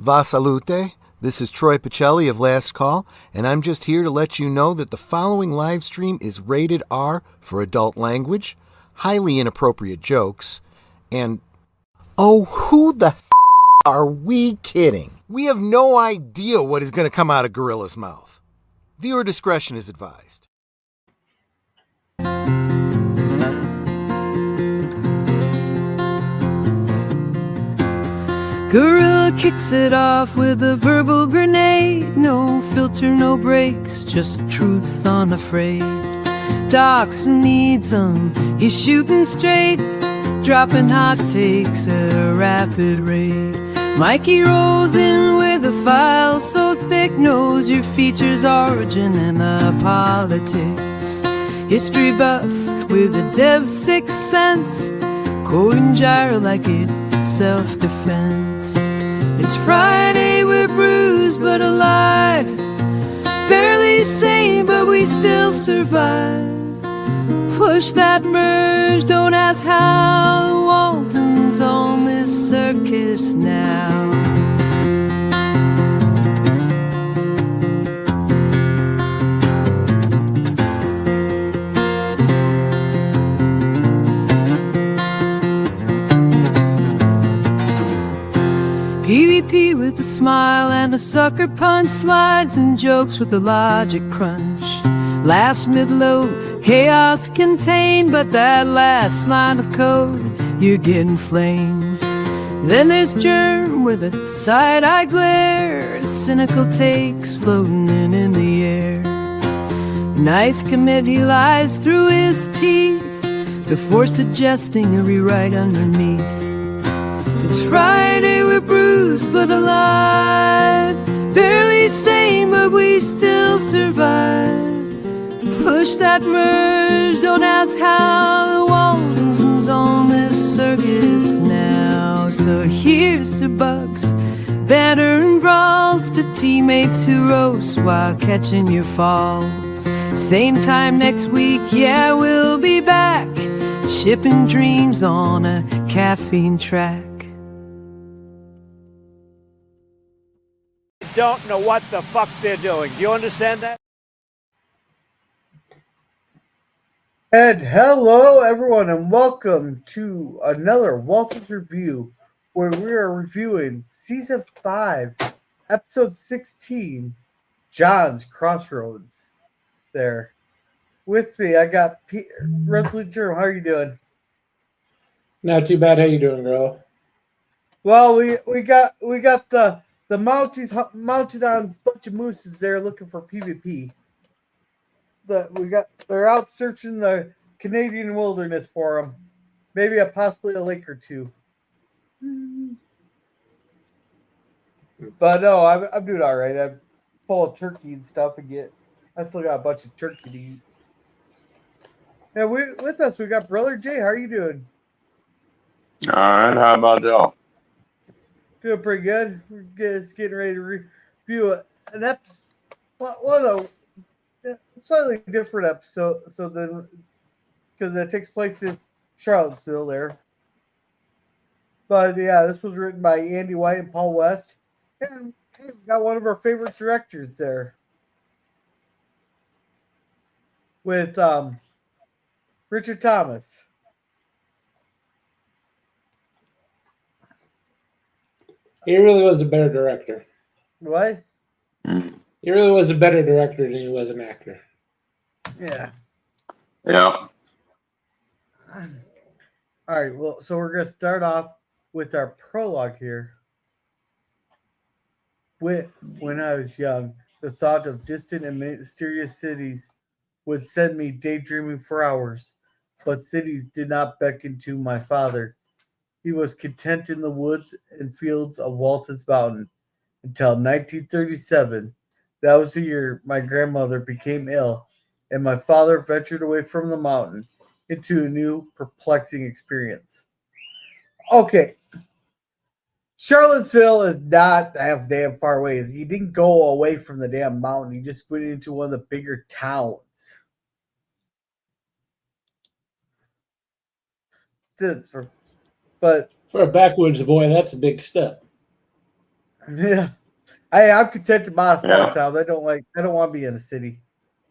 Va salute. This is Troy Pacelli of Last Call, and I'm just here to let you know that the following live stream is rated R for adult language, highly inappropriate jokes, and oh, who the are we kidding? We have no idea what is going to come out of Gorilla's mouth. Viewer discretion is advised. Gorilla kicks it off with a verbal grenade. No filter, no brakes, just truth unafraid. Docs needs 'em, he's shooting straight, dropping hot takes at a rapid rate. Mikey rolls in with a file so thick, knows your features, origin, and the politics. History buff with a dev's sixth sense, quoting gyro like it's self-defense. It's Friday, we're bruised but alive, barely sane but we still survive. Push that merge, don't ask how, the Waltons on this circus now. PvP with a smile and a sucker punch, slides and jokes with a logic crunch. Laughs mid-load, chaos contained, but that last line of code, you're getting flamed. Then there's Germ with a side-eye glare, cynical takes floating in the air. Nice commit, he lies through his teeth before suggesting a rewrite underneath. It's Friday, we're bruised but alive, barely sane but we still survive. Push that merge, don't ask how, the Waltons on this circus now. So here's to bugs, banter and brawls, to teammates who roast while catching your falls. Same time next week, yeah, we'll be back, shipping dreams on a caffeine track. Don't know what the fuck they're doing. Do you understand that? And hello, everyone, and welcome to another Waltons review, where we are reviewing Season 5, Episode 16, John's Crossroads. There. With me, I got Resolute Germ. How are you doing? Not too bad. How you doing, girl? Well, we got the Mounties mounted on a bunch of mooses there looking for PvP. They're out searching the Canadian wilderness for them. Maybe possibly a lake or two. But no, I'm doing all right. I'm full of turkey and stuff, I still got a bunch of turkey to eat. Yeah, with us we got Brother Jay. How are you doing? All right, how about y'all? Doing pretty good. We're just getting ready to review an episode. Well, a slightly different episode. So then, because it takes place in Charlottesville there. But yeah, this was written by Andy White and Paul West, and got one of our favorite directors there, with Richard Thomas. He really was a better director. What? He really was a better director than he was an actor. Yeah. Yeah. All right. Well, so we're going to start off with our prologue here. When I was young, the thought of distant and mysterious cities would send me daydreaming for hours, but cities did not beckon to my father. He was content in the woods and fields of Walton's Mountain until 1937. That was the year my grandmother became ill, and my father ventured away from the mountain into a new, perplexing experience. Okay. Charlottesville is not that damn far away. He didn't go away from the damn mountain. He just went into one of the bigger towns. But for a backwoods boy, that's a big step. Yeah. I'm content in my small Yeah. town. I don't want to be in a city.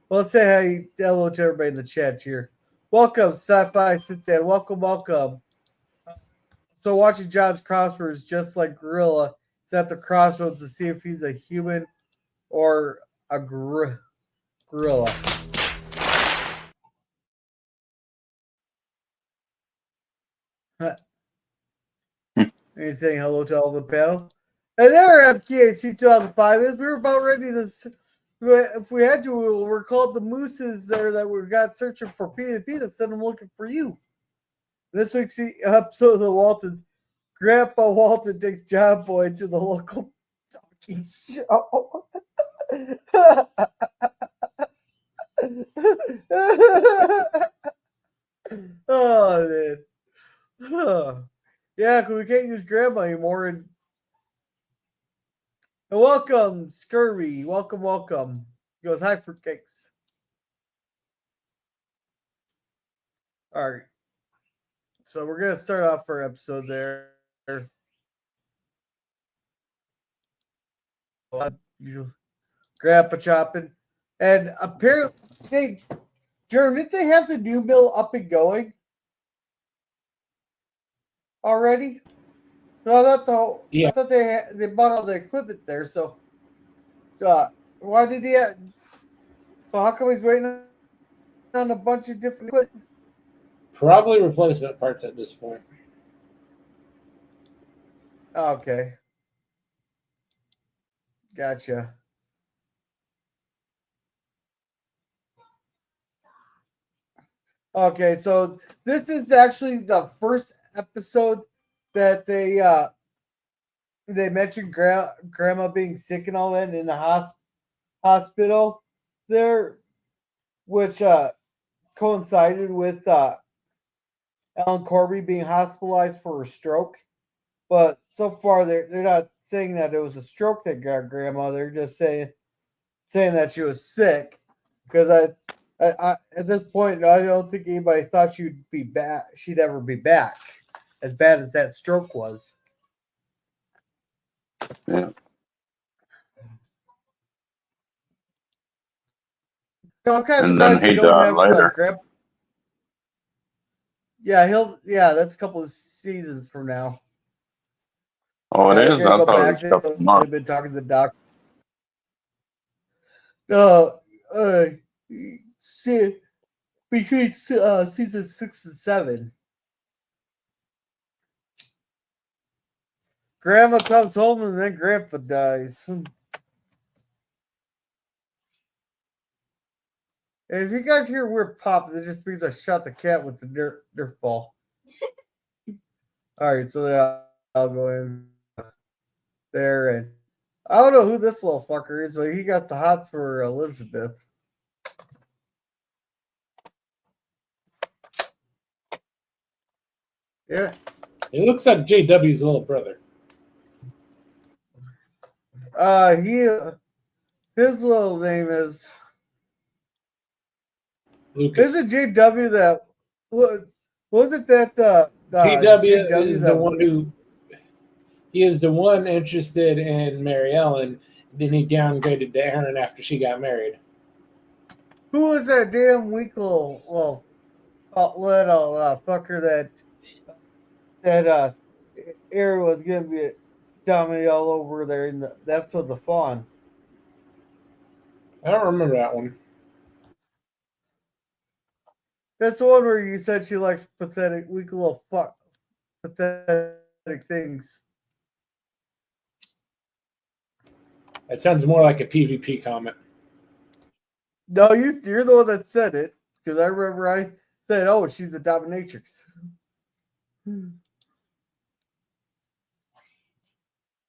Well, let's say hello to everybody in the chat here. Welcome, Sci-Fi Sit-Down. Welcome. So watching John's Crossroads, just like Gorilla, is at the crossroads to see if he's a human or a gorilla. He's saying hello to all the panel. And there, FKC 2005 is. We were about ready to, if we had to, we're called the mooses there that we got searching for P to send them looking for you. This week's episode of the Waltons, Grandpa Walton takes John Boy to the local talkie show. Oh, man. Yeah, because we can't use Grandma anymore. And welcome, Scurvy. Welcome. He goes, hi, fruitcakes. All right. So we're going to start off our episode there. Grandpa chopping. And apparently, Jeremy, didn't they have the new mill up and going already? No, I thought they bought all the equipment there. So, why did he? So how come he's waiting on a bunch of different equipment? Probably replacement parts at this point. Okay, gotcha. Okay, so this is actually the first episode that they mentioned grandma being sick and all that in the hospital there, which coincided with Ellen Corby being hospitalized for a stroke. But so far they're not saying that it was a stroke that got grandma. They're just saying that she was sick, because I at this point I don't think anybody thought she'd be back. She'd ever be back, as bad as that stroke was. Yeah. I'm kind of And then surprised they he don't died have later. grandpa. Yeah, that's a couple of seasons from now. Oh, it They're is? gonna I go thought it back. was a couple of months. They've been talking to the doctor. Uh, see, between season 6 and 7. Grandma comes home and then Grandpa dies. And if you guys hear weird pop, that just means I shot the cat with the Nerf ball. All right, so I'll go in there, and I don't know who this little fucker is, but he got the hot for Elizabeth. Yeah. It looks like JW's little brother. His little name is Lucas. Is it JW that was it that JW JW is that the one who he is the one interested in Mary Ellen. Then he downgraded to Aaron after she got married. who was that damn weak little fucker that Aaron was gonna be dominate all over there in the episode of the Fawn. I don't remember that one. That's the one where you said she likes pathetic, weak little pathetic things. That sounds more like a PvP comment. No, you're the one that said it, because I remember I said, "Oh, she's the dominatrix."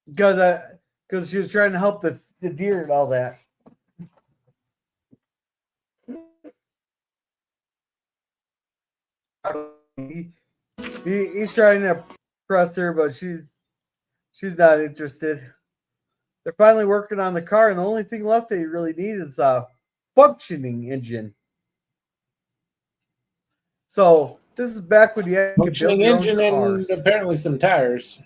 Because she was trying to help the deer and all that. He's trying to impress her, but she's not interested. They're finally working on the car, and the only thing left that you really need is a functioning engine. So this is back when you had to build Functioning your engine own cars. and apparently some tires.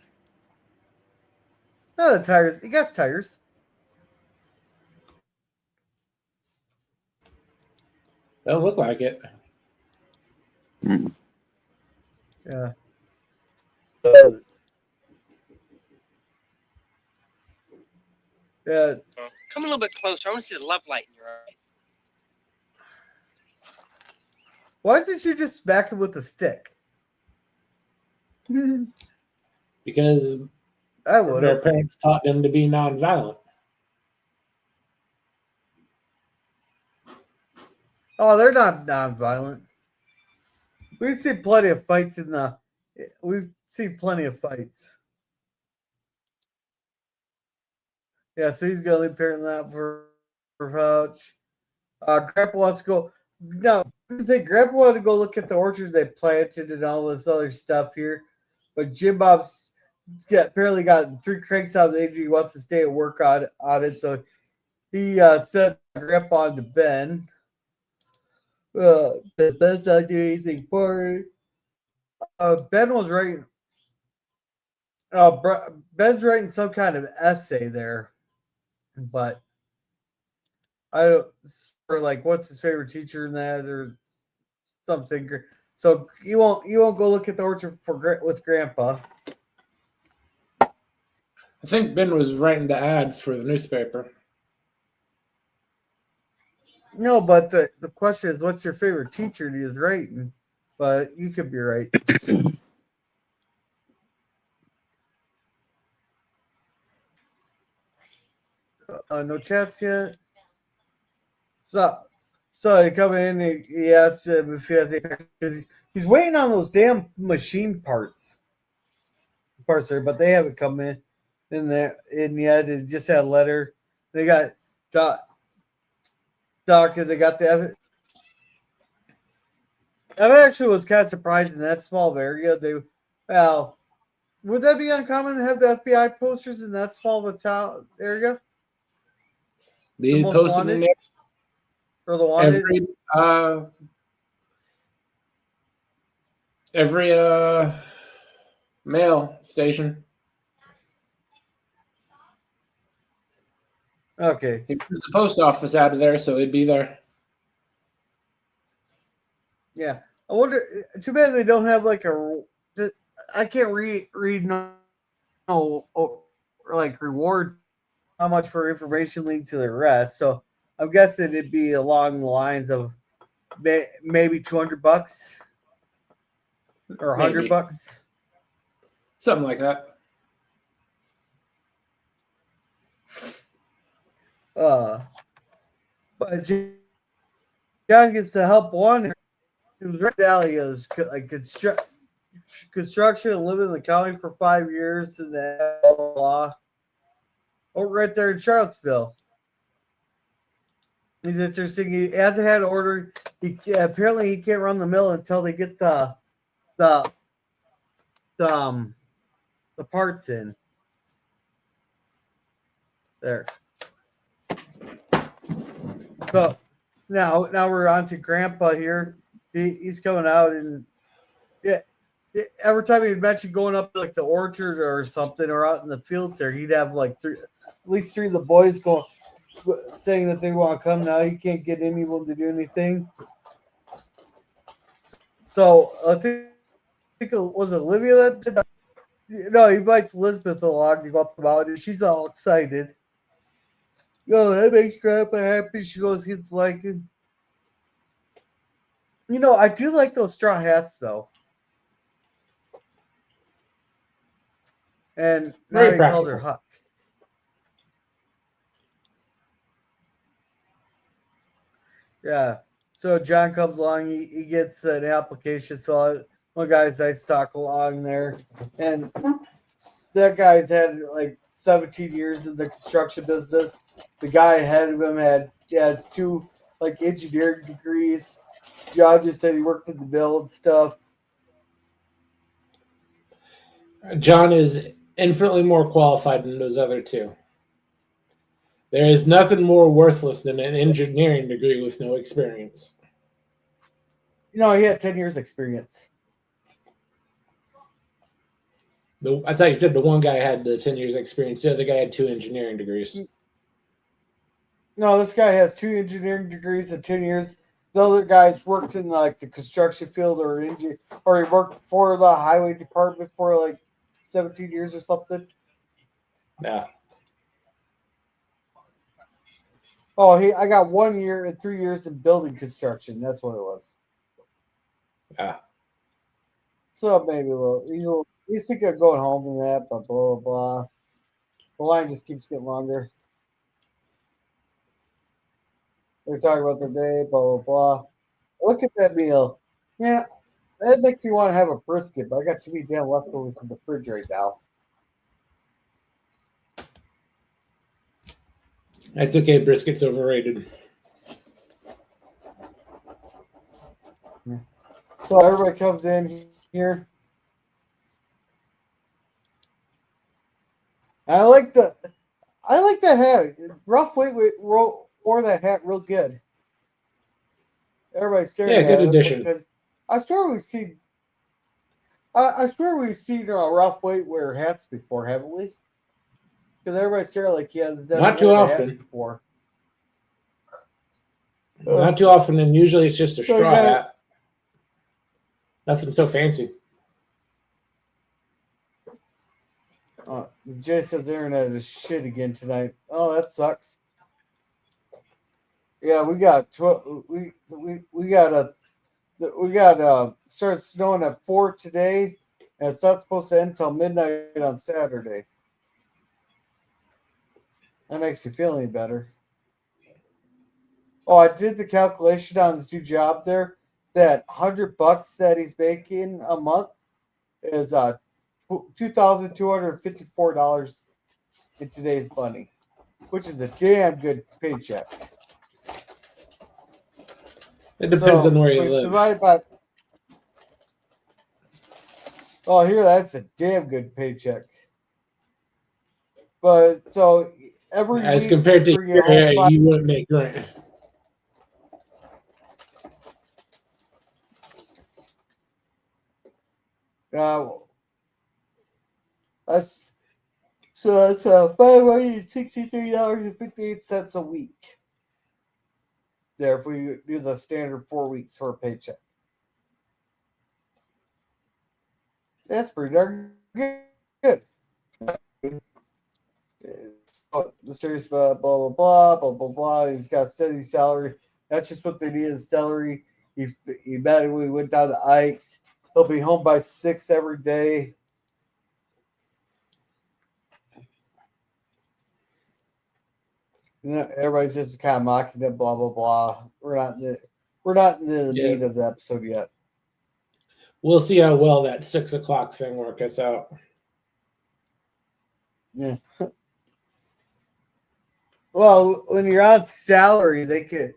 Oh, the tires. He got tires. Don't look like it. Mm. Yeah. Yeah. Come a little bit closer. I want to see the love light in your eyes. Why didn't you just smack him with a stick? Because I would their have. parents taught them to be nonviolent. Oh, they're not nonviolent. We've seen plenty of fights in the. We've seen plenty of fights. Yeah, so he's gonna leave parent that for pouch. Grandpa wants to go. No, I think Grandpa wanted to go look at the orchards they planted and all this other stuff here, but Jim Bob's apparently got 3 cranks out of the injury. He wants to stay at work on it, so he sent Grandpa to Ben. Ben's not doing anything for it. Ben was writing. Ben's writing some kind of essay there, but I don't. Or like, what's his favorite teacher in that, or something. So you won't go look at the orchard with Grandpa. I think Ben was writing the ads for the newspaper. No, but the question is, what's your favorite teacher? He was writing, but you could be right. No chats yet. So he come in. He asks him if he has any. He's waiting on those damn machine parts there, but they haven't come in there in yet. They just had a letter. They got Doc, and they got the. I actually was kind of surprised in that small area. Would that be uncommon to have the FBI posters in that small of a town area? Be posted in there. Or the wanted? Every mail station. Okay. He puts the post office out of there, so it'd be there. Yeah. I wonder. Too bad they don't have like a. I can't read or like reward how much for information linked to the rest. So I'm guessing it'd be along the lines of maybe $200 or $100, something like that. But John gets to help one. It was right alley. It was like construction and living in the county for 5 years, and then blah. Oh, right there in Charlottesville. He's interesting. He hasn't had an order. Apparently he can't run the mill until they get the parts in. There. So now we're on to Grandpa here. He's coming out, and every time he'd mention going up to like the orchard or something, or out in the fields there, he'd have like at least 3 of the boys saying that they want to come. Now he can't get anyone to do anything. So I think it was Olivia that did that. No, he invites Elizabeth along to go up the mountain. She's all excited. That makes Grandpa happy. She goes, he's like, I do like those straw hats though. And now he calls her Huck. Yeah. So John comes along. He gets an application filled out. One guy's nice to talk along there. And that guy's had like 17 years in the construction business. The guy ahead of him has 2 like engineering degrees. John just said he worked in the mill and stuff. John is infinitely more qualified than those other 2. There is nothing more worthless than an engineering degree with no experience. He had 10 years experience. I thought you said the one guy had the 10 years experience. The other guy had 2 engineering degrees. No, this guy has 2 engineering degrees and 10 years. The other guy's worked in like the construction field or or he worked for the highway department for like 17 years or something. Yeah. Oh, I got 1 year and 3 years in building construction. That's what it was. Yeah. So maybe he's thinking of going home and that, but blah blah blah. The line just keeps getting longer. They're talking about their day, blah blah blah. Look at that meal. Yeah, that makes me want to have a brisket, but I got too many damn leftovers in the fridge right now. That's okay. Brisket's overrated. So everybody comes in here. I like that hat. Rough weight wore that hat real good. Everybody's staring Yeah, good at addition. it because I swear we've seen Rough weight wear hats before, haven't we? Because everybody's staring like he has never Not too worn a hat often. before. Not too often, and usually it's just a So straw you got- hat. Nothing so fancy. Jay says the internet is shit again tonight. Oh, that sucks. Yeah, we got started snowing at 4 today, and it's not supposed to end until midnight on Saturday. That makes you feel any better. Oh, I did the calculation on this new job there. That $100 that he's making a month is $2,254 in today's money, which is a damn good paycheck. It depends on where you live. Divided by, oh, here that's a damn good paycheck. But so every As week compared to he's bringing your home area, you wouldn't make rent. that's $563.58 a week. There, if we do the standard 4 weeks for a paycheck, that's pretty darn good. Mysterious blah blah blah blah blah blah. He's got steady salary. That's just what they need is salary. He met him when we went down to Ike's. He'll be home by 6 every day. You know, everybody's just kind of mocking him, blah blah blah. We're not in the meat of the episode yet. We'll see how well that 6 o'clock thing works us out. Yeah. Well, when you're on salary, they can.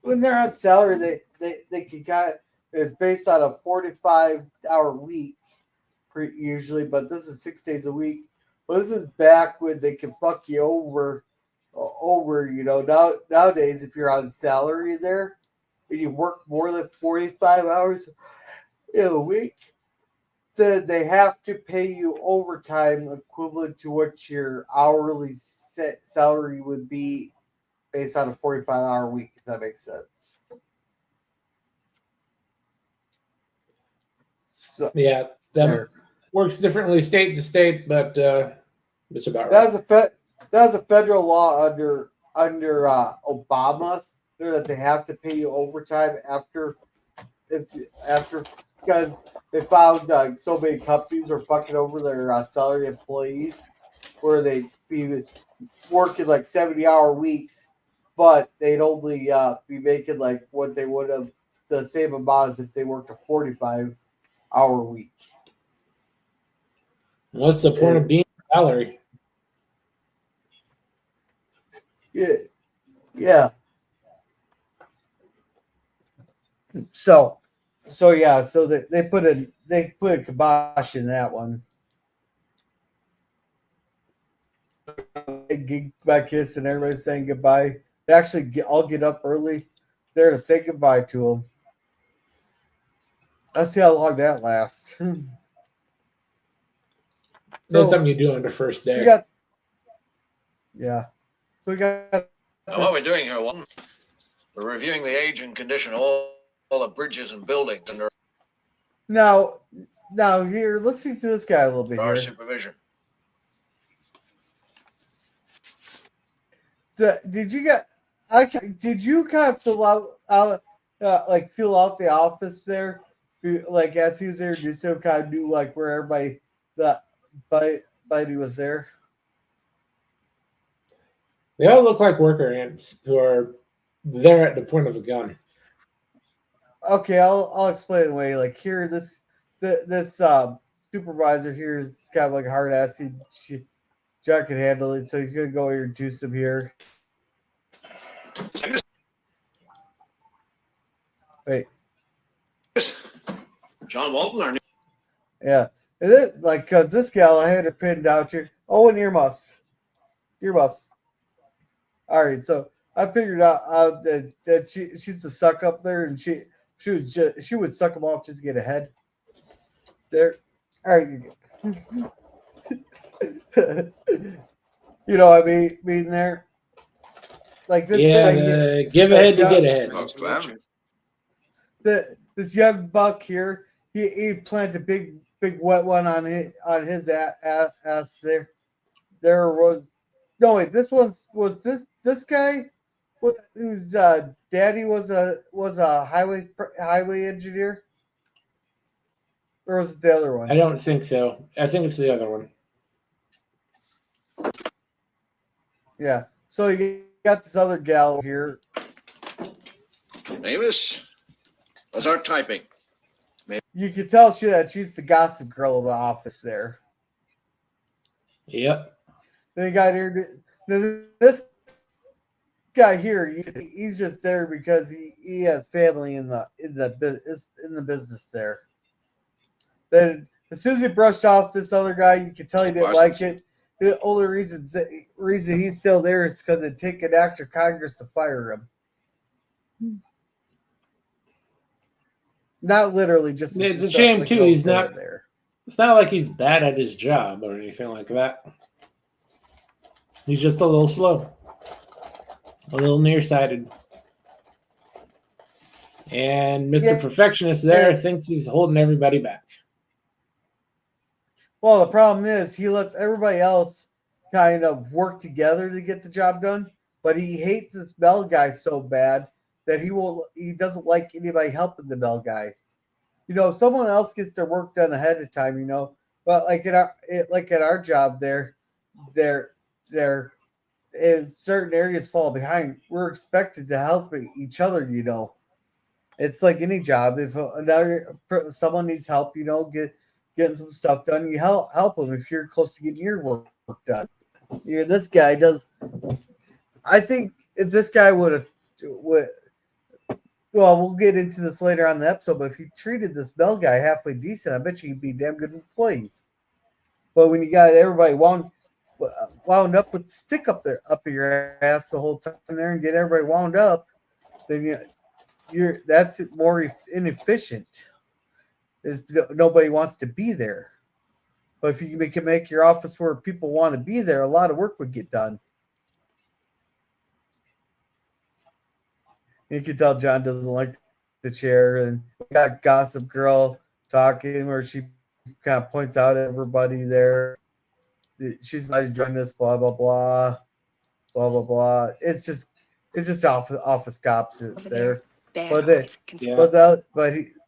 When they're on salary, they can kind. It's based on a 45-hour week, usually, but this is 6 days a week. But this is back when they can fuck you over. Nowadays, if you're on salary there and you work more than 45 hours in a week, then they have to pay you overtime equivalent to what your hourly set salary would be based on a 45-hour week, if that makes sense. So, yeah, that works differently state to state, but it's about right. That's a federal law under Obama that they have to pay you overtime after because they found so many companies were fucking over their salary employees where they'd be working like 70-hour weeks, but they'd only be making like what they would have the same amount as if they worked a 45-hour week. What's the point of being salary? Yeah. So they put a kibosh in that one. My kiss and everybody's saying goodbye. They actually all get up early there to say goodbye to them. Let's see how long that lasts. That's something you do on the first We day. got, yeah. We got. Now, what we're doing here, Walton, we're reviewing the age and condition of all the bridges and buildings under Now, here, listening to this guy a little bit our here. supervision. Did you kind of fill out the office there, like as he was there, you still kind of knew like where everybody was there. They all look like worker ants who are there at the point of a gun. Okay, I'll explain it away. Like here, this supervisor here is kind of like a hard ass. John can handle it, so he's gonna go here and juice him here. Wait. John Walton, our new. Yeah. And it, like, cause this gal I had her pinned out here. Oh, and earmuffs. All right, so I figured out that she's the suck up there, and she would suck them off just to get ahead. There. All right, you good. You know what I mean there. Like this guy, give ahead to get ahead. This young buck here, he planted a big wet one on his ass there. There was no wait. This was this guy whose daddy was a highway engineer, or was it the other one? I don't think so. I think it's the other one. Yeah. So you got this other gal here. Mavis, was our typing. You can tell she's the gossip girl of the office there. Yep. Then you got here. This guy here, he's just there because he has family in the business there. Then as soon as he brushed off this other guy, you could tell he didn't like it. The only reason he's still there is because it'd take an act of Congress to fire him. Not literally, just it's a shame like too. He's not there. It's not like he's bad at his job or anything like that. He's just a little slow, a little nearsighted. And Mr. Perfectionist there thinks he's holding everybody back. Well, the problem is he lets everybody else kind of work together to get the job done, but he hates this bell guy so bad that he doesn't like anybody helping the bell guy. You know, if someone else gets their work done ahead of time, you know, but like at our job there in certain areas fall behind. We're expected to help each other, you know. It's like any job. If someone needs help, you know, getting some stuff done, you help them if you're close to getting your work done. Yeah, this guy does. I think if this guy would, well, we'll get into this later on in the episode, but if he treated this bell guy halfway decent, I bet you he'd be a damn good employee. But when you got everybody wound up with the stick up your ass the whole time there and get everybody wound up, then that's more inefficient. Nobody wants to be there. But if you can make your office where people want to be there, a lot of work would get done. You can tell John doesn't like the chair, and we got Gossip Girl talking where she kind of points out everybody there. She's not enjoying this, blah blah blah, blah blah blah. It's just office cops there. But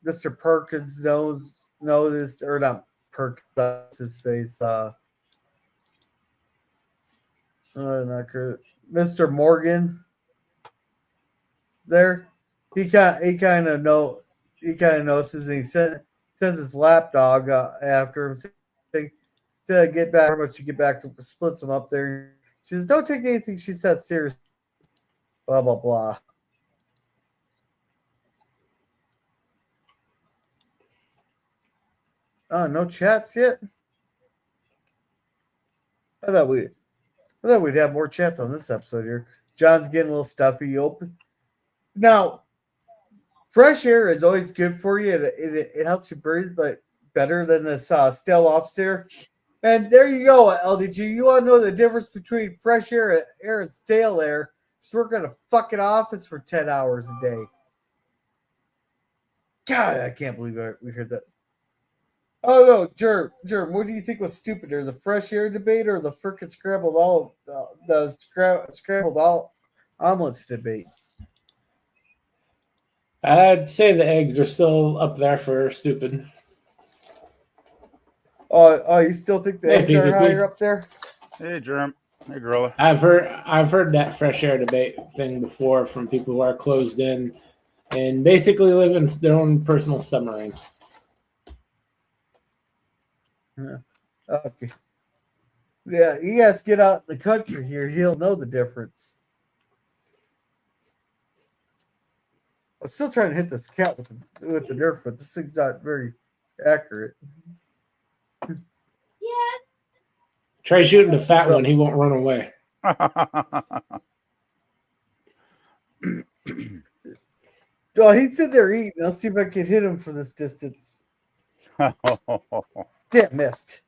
Mr. Perkins knows this, or not Perkins, that's his face. Not good. Mr. Morgan. There, he kind of notices, and he sends his lapdog after him to get back. How much to get back, splits them up there. She says, "Don't take anything she says seriously." Blah blah blah. Oh, no chats yet. I thought we'd have more chats on this episode here. John's getting a little stuffy. Open. Now, fresh air is always good for you. It helps you breathe, but better than this stale office air. And there you go, LDG. You want to know the difference between fresh air and stale air? Just work at a fucking office for 10 hours a day. God, I can't believe we heard that. Oh no, Germ, what do you think was stupider, the fresh air debate or the frickin' scrambled omelets debate? I'd say the eggs are still up there for stupid. Oh, you still think the Hey, eggs are PvP. higher up there? Hey, Germ. Hey, Gorilla. I've heard that fresh air debate thing before from people who are closed in and basically live in their own personal submarine. Yeah. Okay. Yeah, he has to get out in the country here. He'll know the difference. I'm still trying to hit this cat with the Nerf, but this thing's not very accurate. Try shooting the fat one; he won't run away. Oh, he's in there eating. Let's see if I can hit him from this distance. Damn, missed.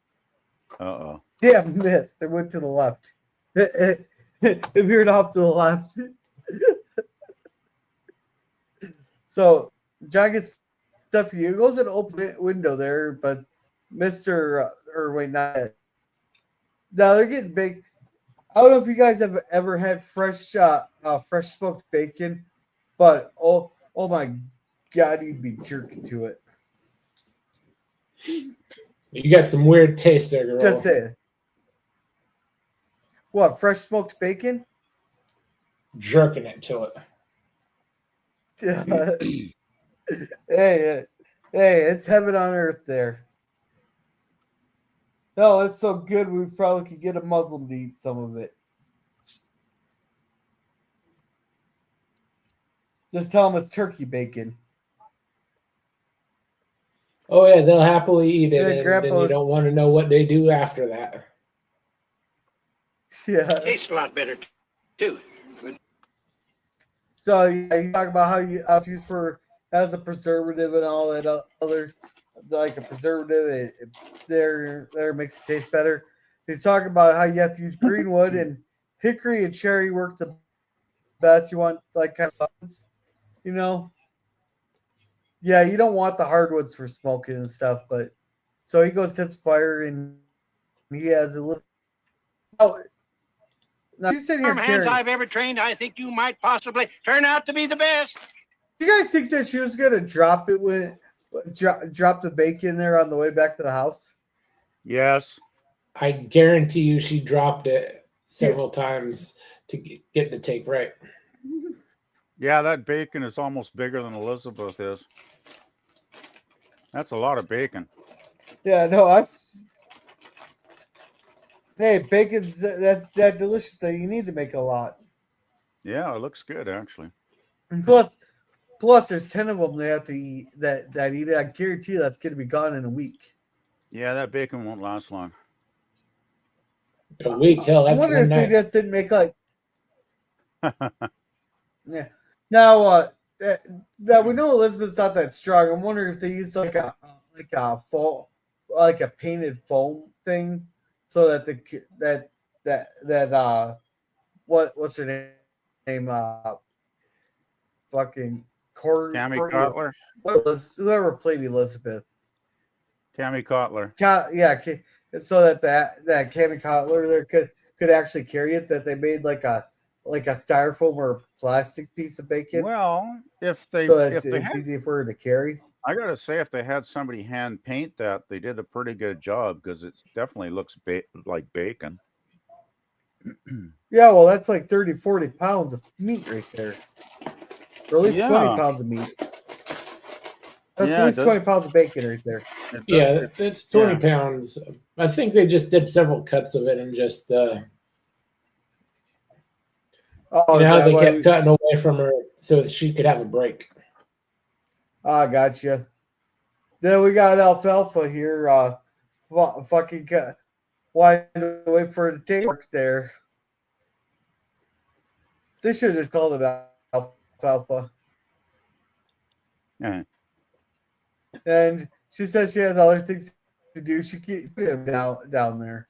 Uh-oh. Damn, missed. It went to the left. It veered off to the left. So, John gets stuff for you. He goes in an open window there, but Mr. Or wait, not yet. Now they're getting big. I don't know if you guys have ever had fresh smoked bacon, but oh my God, you'd be jerking to it. You got some weird taste there, girl. Just say it. What, fresh smoked bacon? Jerking it to Hey, it's heaven on earth there. No, it's so good we probably could get a Muslim to eat some of it. Just tell them it's turkey bacon. Oh yeah, they'll happily eat it, Yeah, and Grandpa's- you don't want to know what they do after that. Yeah. Tastes a lot better, too. So yeah, you talk about how it's used as a preservative and all that other, like a preservative. It makes it taste better. He's talking about how you have to use green wood and hickory and cherry work the best. You want like kind of substance, you know. Yeah, you don't want the hardwoods for smoking and stuff, but so he goes to the fire and he has a little. Oh, now you said here, Hands Carrie. I've ever trained, I think you might possibly turn out to be the best. You guys think that she was gonna drop it drop the bacon there on the way back to the house? Yes. I guarantee you, she dropped it several times to get the take right. Yeah, that bacon is almost bigger than Elizabeth is. That's a lot of bacon. Yeah, no, hey, bacon's that delicious thing. You need to make a lot. Yeah, it looks good actually. And plus, there's 10 of them they have to eat that eat it. I guarantee you that's gonna be gone in a week. Yeah, that bacon won't last long. A week, hell, I that's wonder one if they night. just didn't make like. Yeah. Now, that we know Elizabeth's not that strong. I'm wondering if they used like a painted foam thing, so that what's her name? Fucking Tammy Cutler. Whoever played Elizabeth. Tammy Cutler. Yeah, so that Cammy Cotler there could actually carry it. That they made like a styrofoam or plastic piece of bacon. Well, if they It's had, easy for her to carry. I gotta say, if they had somebody hand paint that, they did a pretty good job because it definitely looks like bacon. Yeah, well, that's like 30, 40 pounds of meat right there. Or at least 20 Yeah. pounds of meat. That's Yeah, at least it does- 20 pounds of bacon right there. Yeah, it's 20 yeah. pounds. I think they just did several cuts of it and just Oh, you know how that they way kept cutting away from her so she could have a break. I gotcha. Then we got alfalfa here. Fucking why wait for the day work there? They should have just called it alfalfa. Yeah. And she says she has other things to do. She keeps him down there.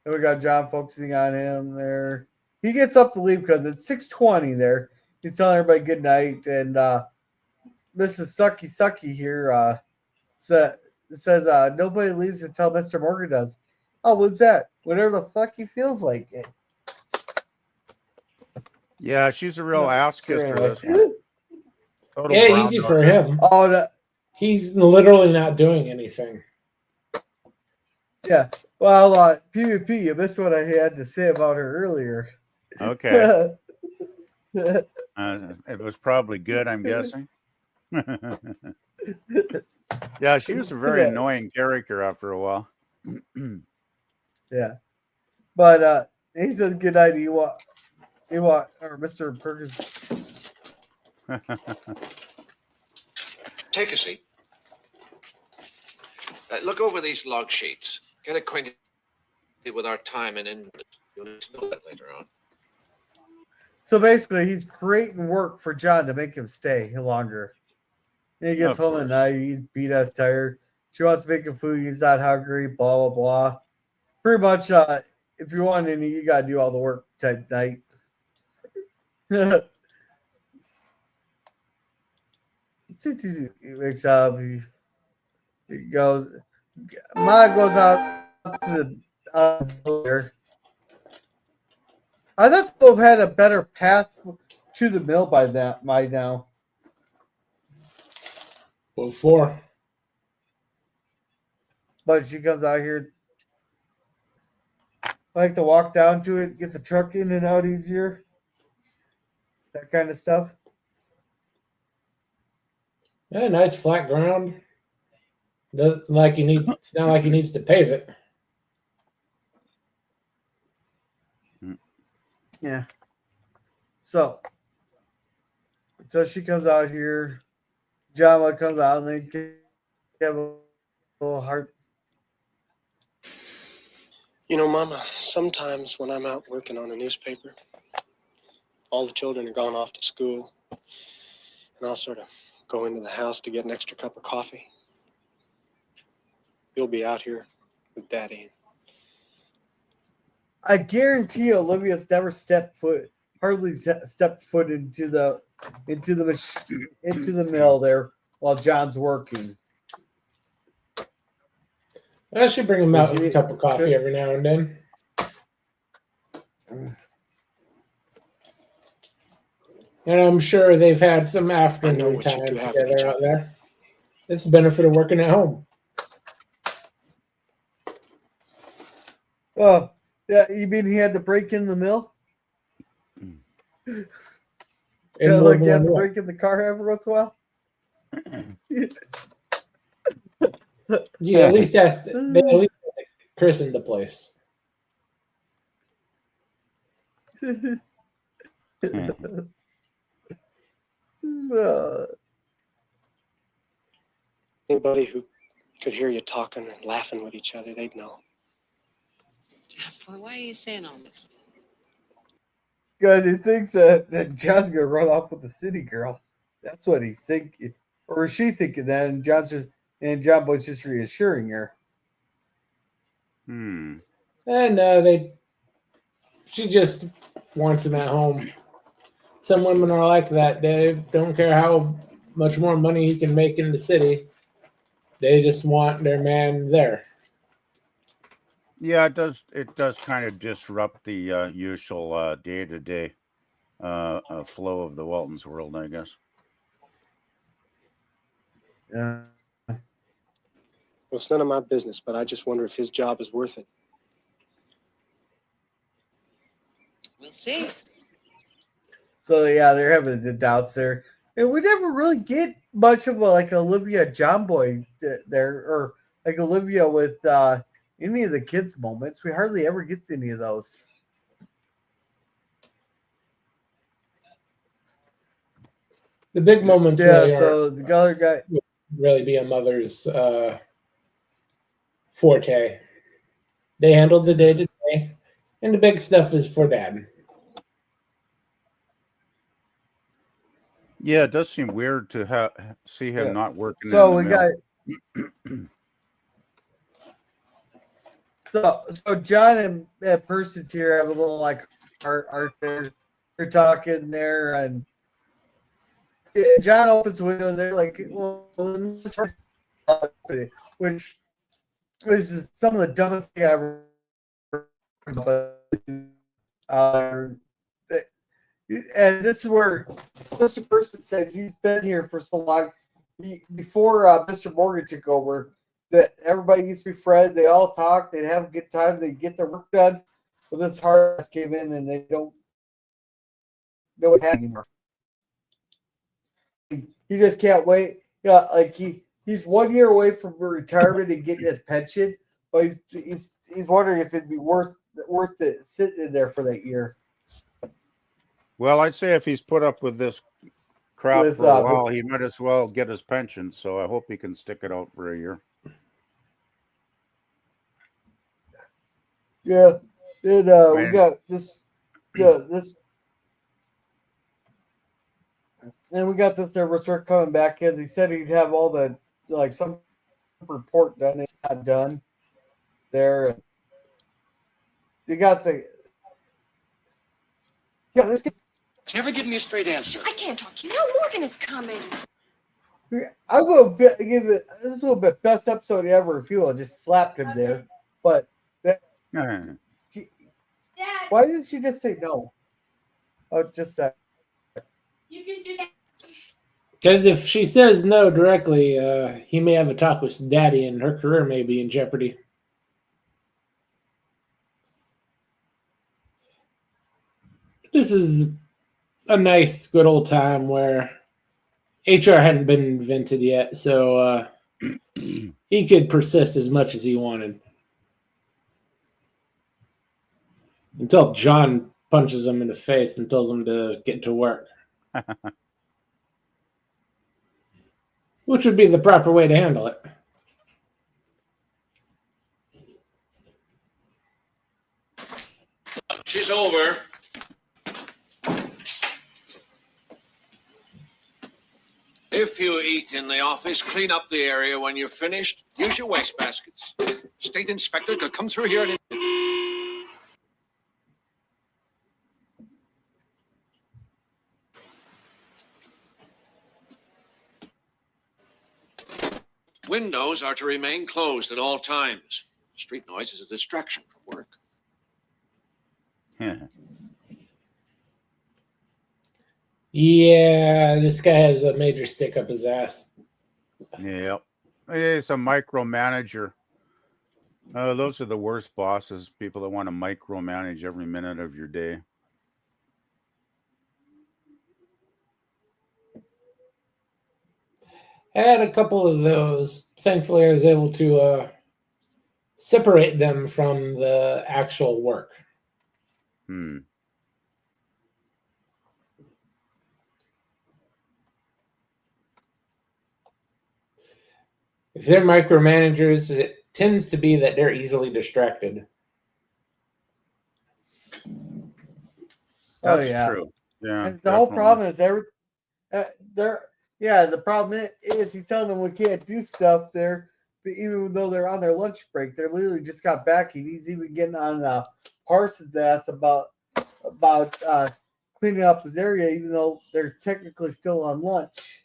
And we got John focusing on him there. He gets up to leave because it's 6:20 there. He's telling everybody good night. And Mrs. Sucky here says nobody leaves until Mr. Morgan does. Oh, what's that? Whatever the fuck he feels like it. Yeah, she's a real ass kisser. Anyway. This one. Total Yeah, brown easy noser. for him. Oh, He's literally not doing anything. yeah. Well, PvP, you missed what I had to say about her earlier. Okay. It was probably good, I'm guessing. Yeah, she was a very annoying character after a while. Yeah. But he said good night, Ewok, or Mr. Perkins. Take a seat. Look over these log sheets. Get acquainted with our time and inventory. You'll need to know that later on. So basically, he's creating work for John to make him stay longer. And he gets Of home at night. He's beat ass tired. She wants to make him food. He's not hungry. Blah blah blah. Pretty much, if you want any, you gotta do all the work type night. He wakes up. He goes. Ma goes out to the there. I thought we've had a better path to the mill by now. Before. But she comes out here. I like to walk down to it, get the truck in and out easier. That kind of stuff. Yeah, nice flat ground. It's not like he needs to pave it. Yeah. So she comes out here. Jama comes out and they have a little heart. You know, Mama, sometimes when I'm out working on a newspaper, all the children are gone off to school, and I'll sort of go into the house to get an extra cup of coffee. You'll be out here with Daddy. I guarantee Olivia's never hardly stepped foot into the mill there while John's working. I should bring him out with a cup of coffee every now and then. And I'm sure they've had some afternoon time together out there. It's the benefit of working at home. Oh, yeah, you mean he had to break in the mill? Yeah, like you have to break in the car every once in a while? Yeah, at least they at least christened the place. Anybody who could hear you talking and laughing with each other, they'd know. Boy, why are you saying all this? Because he thinks that John's going to run off with the city girl. That's what he's thinking. Or is she thinking that? And John Boy's just reassuring her. And she just wants him at home. Some women are like that. They don't care how much more money he can make in the city. They just want their man there. Yeah, it does kind of disrupt the usual day-to-day flow of the Waltons world, I guess. Yeah. Well, it's none of my business, but I just wonder if his job is worth it. We'll see. So, yeah, they're having the doubts there. And we never really get much of like Olivia John Boy there, or like Olivia with any of the kids' moments. We hardly ever get any of those. The big moments so the other guy really be a mother's forte. They handled the day-to-day, and the big stuff is for Dad. Yeah, it does seem weird to see him not working. So in we the got mill. So John and Person's here have a little like art there. They're talking there, and John opens the window. And they're like, "Well, which is some of the dumbest thing I ever heard. And this is where Mr. Person says he's been here for so long. Before Mr. Morgan took over, that everybody used to be friends. They all talk. They'd have a good time. They'd get their work done. But this hard ass came in and they don't know what's happening anymore. He just can't wait. Yeah, like he's 1 year away from retirement and getting his pension, but he's wondering if it'd be worth it sitting in there for that year. Well, I'd say if he's put up with this crap for a while, he might as well get his pension. So I hope he can stick it out for a year. Yeah, and we got this. Yeah, this. And we got this nervous wreck coming back in. He said he'd have all the some report done. It's not done there. You got the. Yeah, this. Never give me a straight answer. I can't talk to you now. Morgan is coming. I'm going to give it this a little bit best episode ever if you will. Just slapped him there, but that. Why didn't she just say no? Oh, just that. You can do that. Because if she says no directly, he may have a talk with Daddy, and her career may be in jeopardy. This is a nice, good old time where HR hadn't been invented yet, so he could persist as much as he wanted. Until John punches him in the face and tells him to get to work. Which would be the proper way to handle it. She's over. If you eat in the office, clean up the area when you're finished. Use your waste baskets. State inspector could come through here and... Windows are to remain closed at all times. Street noise is a distraction from work. Yeah, this guy has a major stick up his ass. Yep. He's a micromanager. Those are the worst bosses, people that want to micromanage every minute of your day. I had a couple of those. Thankfully, I was able to separate them from the actual work. If they're micromanagers, it tends to be that they're easily distracted. That's true. Yeah. And the whole problem is the problem is he's telling them we can't do stuff there, but even though they're on their lunch break, they're literally just got back. He's even getting on Parsons' ass about cleaning up his area, even though they're technically still on lunch.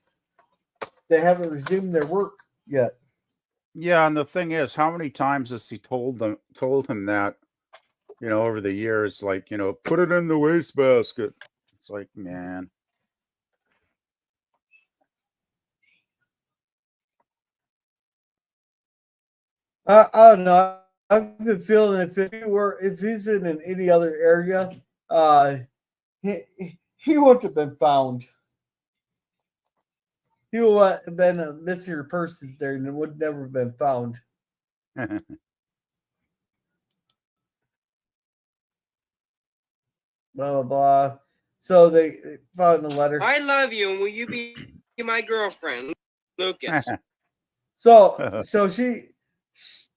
They haven't resumed their work yet. Yeah, and the thing is, how many times has he told him that, over the years, like, put it in the wastebasket. It's like, man. I don't know. I've been feeling if he's in any other area, he wouldn't have been found. He would have been a missing person there and would never have been found. Blah, blah, blah. So they found the letter. I love you, and will you be my girlfriend, Lucas? So she's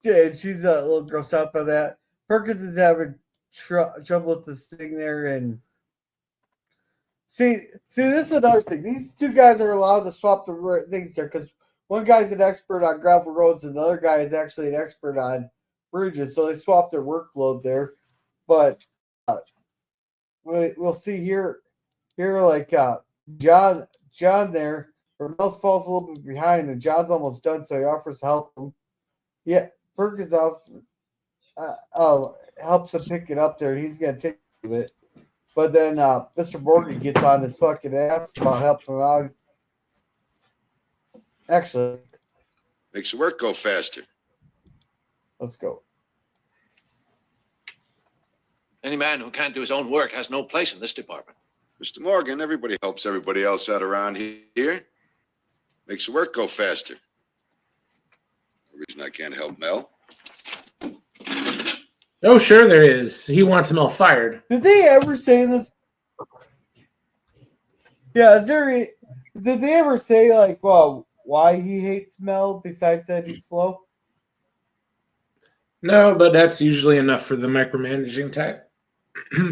a little grossed out by that. Perkins is having trouble with this thing there, and see, this is another thing. These two guys are allowed to swap the things there because one guy's an expert on gravel roads and the other guy is actually an expert on bridges, so they swapped their workload there. But we'll see here like John there, or Mel falls a little bit behind, and John's almost done, so he offers to help him. Yeah, Burke is out. Helps him pick it up there, and he's gonna take it. But then Mr. Morgan gets on his fucking ass about helping him out. Actually, makes the work go faster. Let's go. Any man who can't do his own work has no place in this department. Mr. Morgan, everybody helps everybody else out around here. Makes the work go faster. No reason I can't help Mel. Oh, sure there is. He wants Mel fired. Did they ever say this? Yeah, did they ever say, like, well, why he hates Mel besides that he's slow? No, but that's usually enough for the micromanaging type.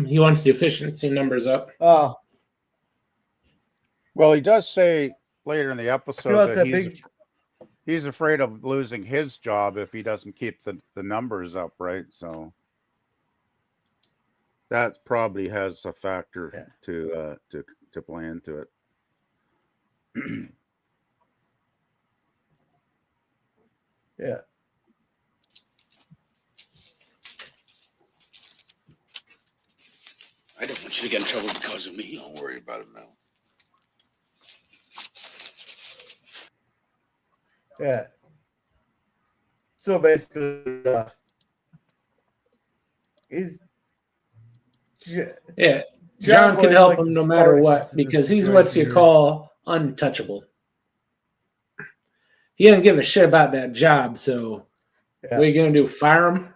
He wants the efficiency numbers up. Oh. Well, he does say later in the episode that he's afraid of losing his job if he doesn't keep the numbers up, right? So that probably has a factor to play into it. Yeah. I don't want you to get in trouble because of me. Don't worry about it, Mel. Yeah. So basically, John can help him no matter what because he's what you call untouchable. He doesn't give a shit about that job, so what are you going to do, fire him?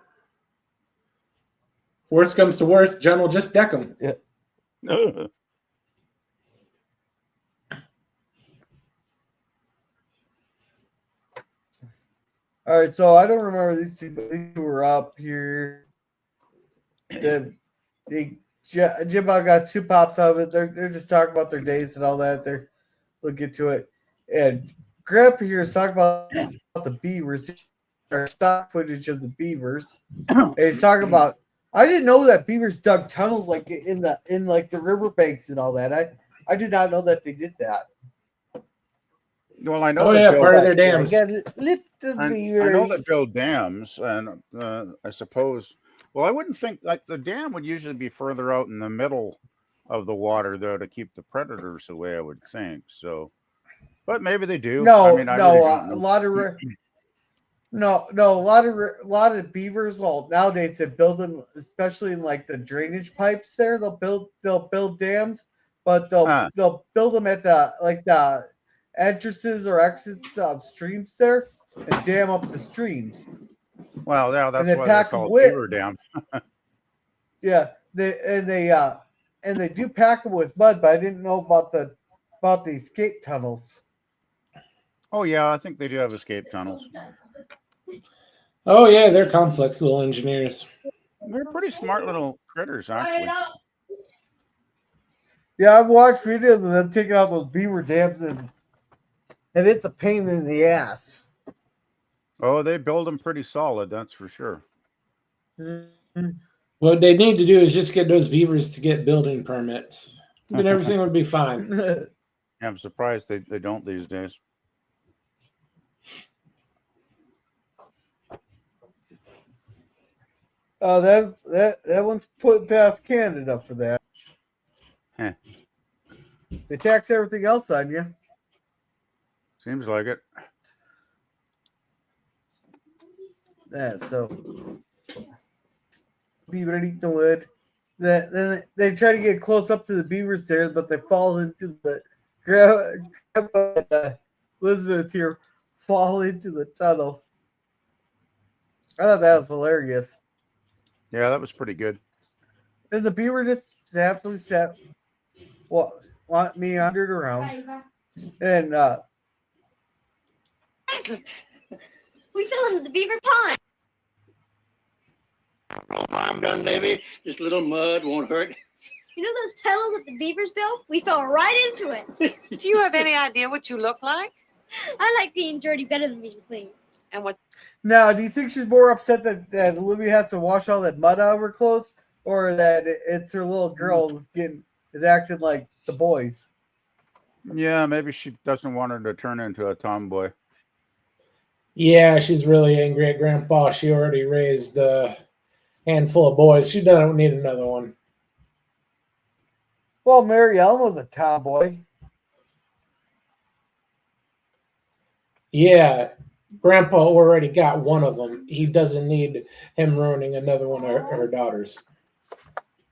Worst comes to worst, John will just deck him. Yeah. All right, so I don't remember these two were up here. Jim got two pops out of it. They're just talking about their days and all that. We'll get to it. And Grandpa here is talking about the beavers, our stock footage of the beavers. And he's talking about, I didn't know that beavers dug tunnels like in the riverbanks and all that. I did not know that they did that. Well, I know. Part of their dams. I know that build dams, and I suppose. Well, I wouldn't think like the dam would usually be further out in the middle of the water, though, to keep the predators away. I would think so, but maybe they do. No, I mean, a lot of beavers. Well, nowadays they build them, especially in like the drainage pipes. There, they'll build dams, but they'll build them at the entrances or exits of streams there and dam up the streams. Well, yeah, that's why they're called beaver dams. Yeah, they do pack them with mud, but I didn't know about the escape tunnels. Oh yeah, I think they do have escape tunnels. Oh yeah, they're complex little engineers. They're pretty smart little critters, actually. Yeah, I've watched videos of them taking out those beaver dams, and it's a pain in the ass. Oh, they build them pretty solid, that's for sure. What they need to do is just get those beavers to get building permits. Then everything would be fine. Yeah, I'm surprised they don't these days. Oh, that one's put past Canada for that. Huh. They tax everything else on you. Seems like it. Yeah, so beaver eat the wood. Then they try to get close up to the beavers there, but they fall into the Elizabeth here fall into the tunnel. I thought that was hilarious. Yeah, that was pretty good. And the beaver just happily sat, meandered around, and we fell into the beaver pond. I'm done, Livvy. Just a little mud won't hurt. You know those tunnels that the beavers built? We fell right into it. Do you have any idea what you look like? I like being dirty better than being clean. And what? Now, do you think she's more upset that Livvy has to wash all that mud out of her clothes, or that it's her little girl is acting like the boys? Yeah, maybe she doesn't want her to turn into a tomboy. Yeah, she's really angry at Grandpa. She already raised a handful of boys. She doesn't need another one. Well, Mary Ellen was a tomboy. Yeah, Grandpa already got one of them. He doesn't need him ruining another one of her daughters.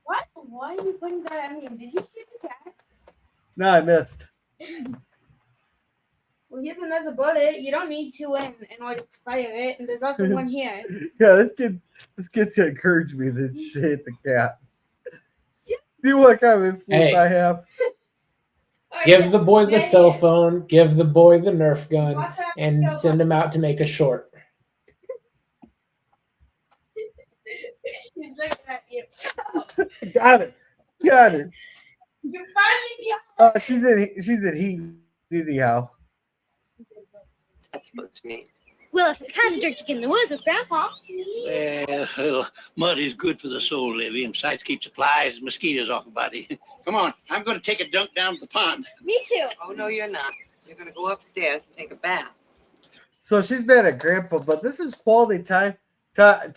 What? Why are you putting that at me? Did you shoot the cat? No, I missed. Well, here's another bullet. You don't need two in order to fire it, and there's also one here. Yeah, this kid's gonna encourage me to hit the cat. See what kind of influence I have? Give the boy the cell phone, give the boy the Nerf gun, and send him out to make a short. He's looking at you. Got it. You're finally She's in heat anyhow. That's supposed to mean. Well, if it's kind of dirty in the woods with Grandpa. Well, mud is good for the soul, Livvy, and besides keeps the flies and mosquitoes off the body. Come on, I'm going to take a dunk down to the pond. Me too. Oh, no, you're not. You're going to go upstairs and take a bath. So she's mad at Grandpa, but this is quality time that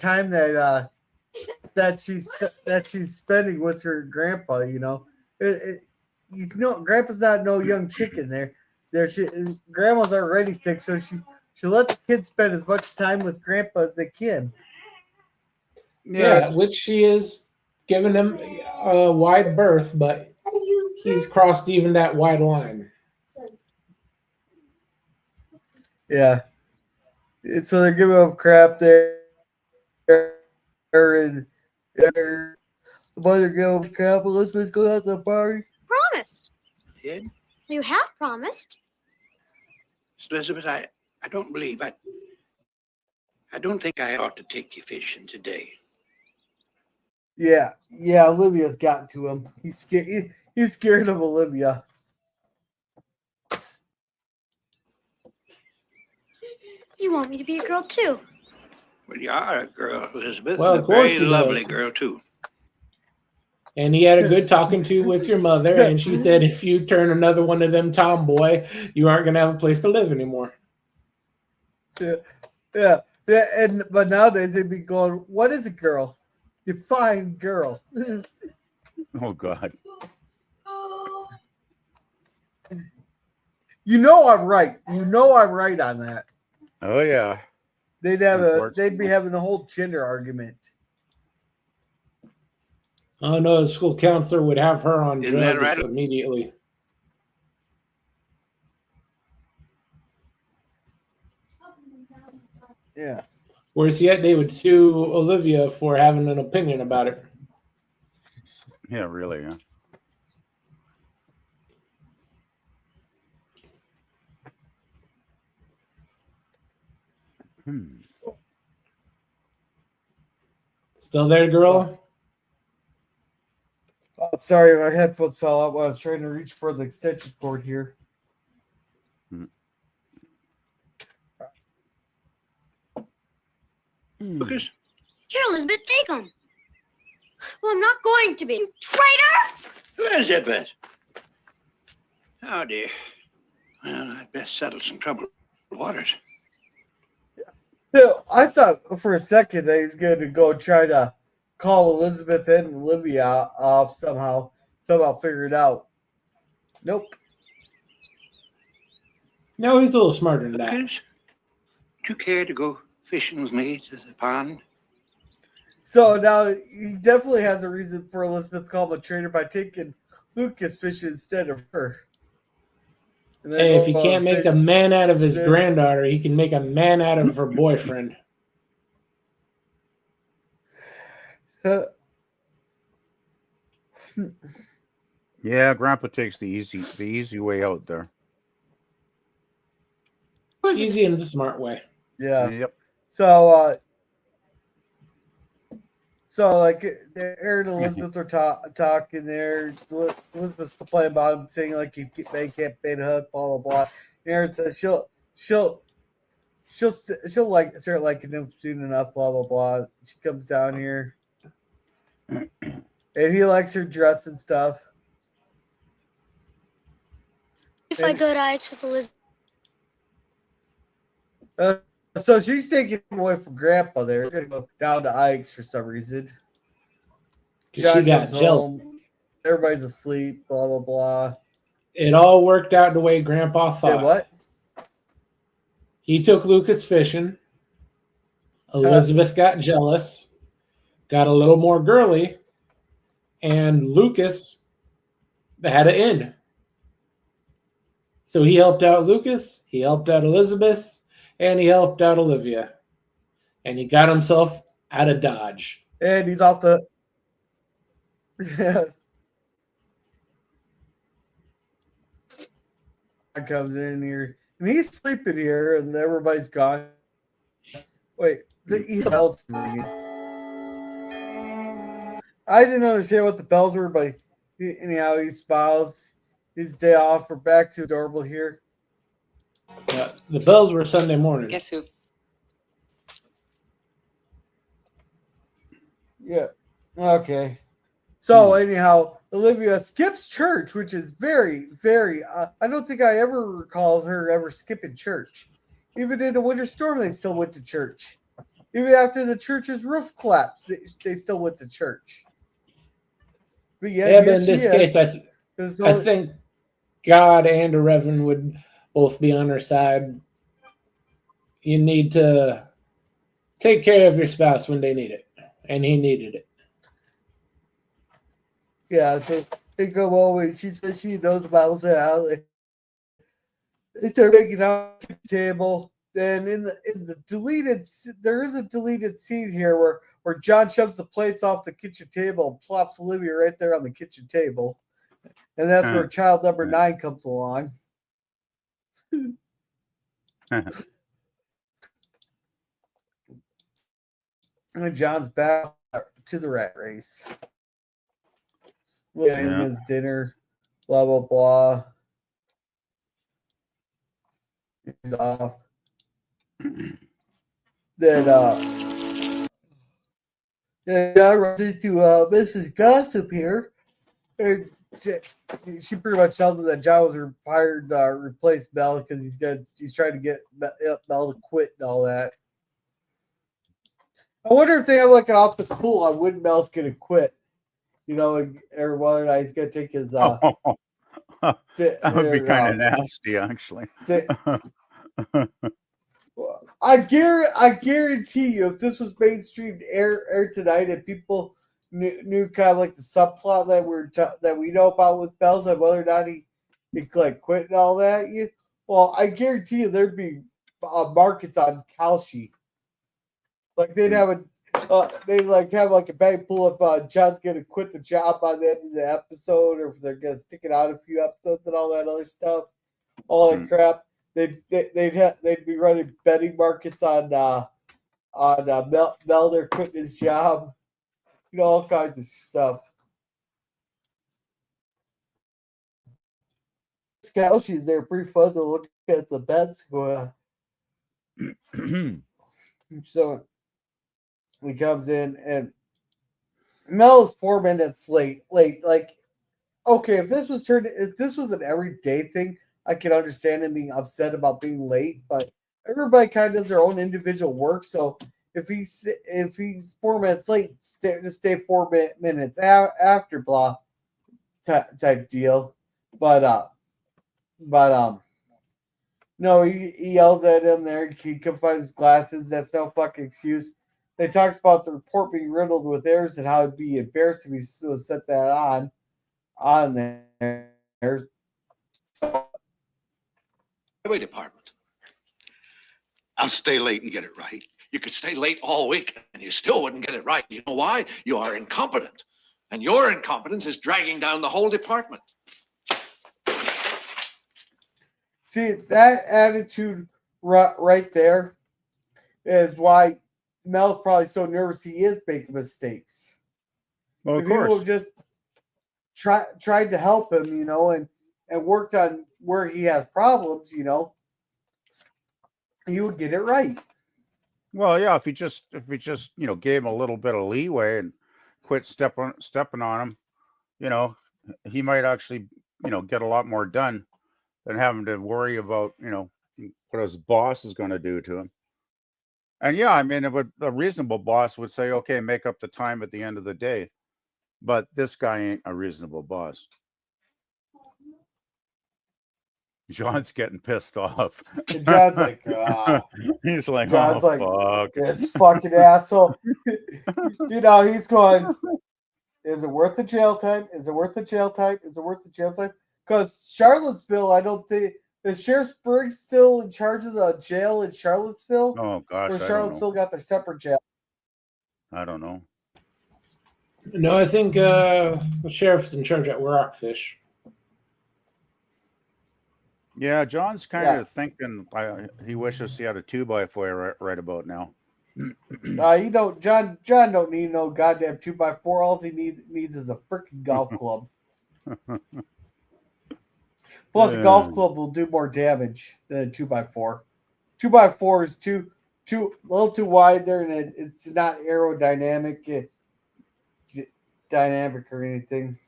she's spending with her grandpa. You know, Grandpa's not no young chicken there. Grandma's already sick, so she let the kids spend as much time with Grandpa as they can. Yeah, which she is giving him a wide berth, but he's crossed even that wide line. Yeah. So they're giving up crap there. And the mother giving up crap. Elizabeth go out to the party. Promised. Did? You have promised. Elizabeth, I don't believe I don't think I ought to take you fishing today. Yeah, Olivia's gotten to him. He's scared of Olivia. You want me to be a girl too? Well, you are a girl, Elizabeth. Well, and of course a he very lovely does. girl too. And he had a good talking to with your mother, and she said if you turn another one of them tomboy, you aren't going to have a place to live anymore. Yeah. But nowadays they'd be going, "What is a girl? Define girl." Oh God. You know I'm right. You know I'm right on that. Oh yeah. They'd be having a whole gender argument. Oh no, the school counselor would have her on Isn't that drugs right? immediately. Yeah. Whereas yet they would sue Olivia for having an opinion about it. Yeah, really, yeah. Still there, girl? Oh, sorry, my headphones fell out while I was trying to reach for the extension cord here. Lucas? Here, Elizabeth, take them. Well, I'm not going to be. You traitor! Elizabeth! Oh, dear. Well, I'd best settle some troubled waters. Yeah, I thought for a second that he was going to go try to call Elizabeth and Olivia off somehow figure it out. Nope. No, he's a little smarter than that. Lucas, would you care to go fishing with me to the pond? So now he definitely has a reason for Elizabeth to call him a traitor by taking Lucas fishing instead of her. And then Hey, if he both can't make a fishing. man out of his granddaughter, he can make a man out of her boyfriend. Yeah, Grandpa takes the easy way out there. Easy and the smart way. Yeah. Yep. So like Aaron and Elizabeth are talking there. Elizabeth's complaining about him, saying like he can't bait a hook, blah blah blah. And Aaron says she'll she'll like start liking him soon enough. Blah blah blah. She comes down here, and he likes her dress and stuff. If I go to Ike's with Elizabeth. So she's taking him away from Grandpa. They're gonna go down to Ike's for some reason. John comes home. Everybody's asleep. Blah blah blah. It all worked out the way Grandpa thought. Did what? He took Lucas fishing. Elizabeth got jealous, got a little more girly, and Lucas had an end. So he helped out Lucas, he helped out Elizabeth, and he helped out Olivia. And he got himself out of Dodge. And he's off the... comes in here, and he's sleeping here, and everybody's gone. Wait, the bells ringing. I didn't understand what the bells were, but anyhow, he smiles. His day off. We're back to adorable here. The bells were Sunday morning. Guess who? Yeah. Okay. So anyhow, Olivia skips church, which is very, very. I don't think I ever recall her ever skipping church. Even in a winter storm, they still went to church. Even after the church's roof collapsed, they still went to church. But yeah, but in this case, I think God and a reverend would both be on her side. You need to take care of your spouse when they need it, and he needed it. Yeah, so they come over and she said she knows about it. They start making out at the table. Then in the deleted, there is a deleted scene here where John shoves the plates off the kitchen table and plops Olivia right there on the kitchen table. And that's where child number 9 comes along. And John's back to the rat race. Yeah. His dinner, blah blah blah. He's off. Then John runs into Mrs. Gossip here, and she pretty much tells him that John was required to replace Mel because he's trying to get Mel to quit and all that. I wonder if they have like an office pool on when Mel's gonna quit. You know, every one night he's gonna take his. That would be kind of nasty, actually. I guarantee you, if this was mainstream air tonight, and people knew kind of like the subplot that we know about with Bells and whether or not he like quit and all that, I guarantee you there'd be markets on Kalshi. Like they'd have a bag full of John's gonna quit the job by the end of the episode, or if they're gonna stick it out a few episodes and all that other stuff, all that crap. They'd be running betting markets on Mel. They're quitting his job, all kinds of stuff. Kalshi, they're pretty fun to look at the bets going. So he comes in and Mel is 4 minutes late. Like, okay, if this was an everyday thing, I can understand him being upset about being late. But everybody kind of does their own individual work. So if he's 4 minutes late, stay 4 minutes after blah type deal. But no, he yells at him there. He can find his glasses. That's no fucking excuse. They talks about the report being riddled with errors and how it'd be embarrassing if he would set that on there. Highway department. I'll stay late and get it right. You could stay late all week and you still wouldn't get it right. You know why? You are incompetent. And your incompetence is dragging down the whole department. See, that attitude right there is why Mel's probably so nervous he is making mistakes. Well, of if course. people just tried to help him, and worked on where he has problems, he would get it right. Well, yeah, if he just gave him a little bit of leeway and quit stepping on him, he might actually get a lot more done than having to worry about what his boss is going to do to him. And yeah, I mean, a reasonable boss would say, okay, make up the time at the end of the day. But this guy ain't a reasonable boss. John's getting pissed off. And John's like, he's like, John's like, fuck. This fucking asshole. He's going, is it worth the jail time? Is it worth the jail time? Is it worth the jail time? Because Charlottesville, I don't think, is Sheriff Briggs still in charge of the jail in Charlottesville? Oh, gosh. Or Charlottesville got their separate jail? I don't know. No, I think the sheriff's in charge at Rockfish. Yeah, John's kind of thinking he wishes he had a 2x4 right about now. John don't need no goddamn 2x4. All he needs is a freaking golf club. Plus, a golf club will do more damage than a 2x4. 2x4 is a little too wide there, and it's not aerodynamic. Dynamic or anything.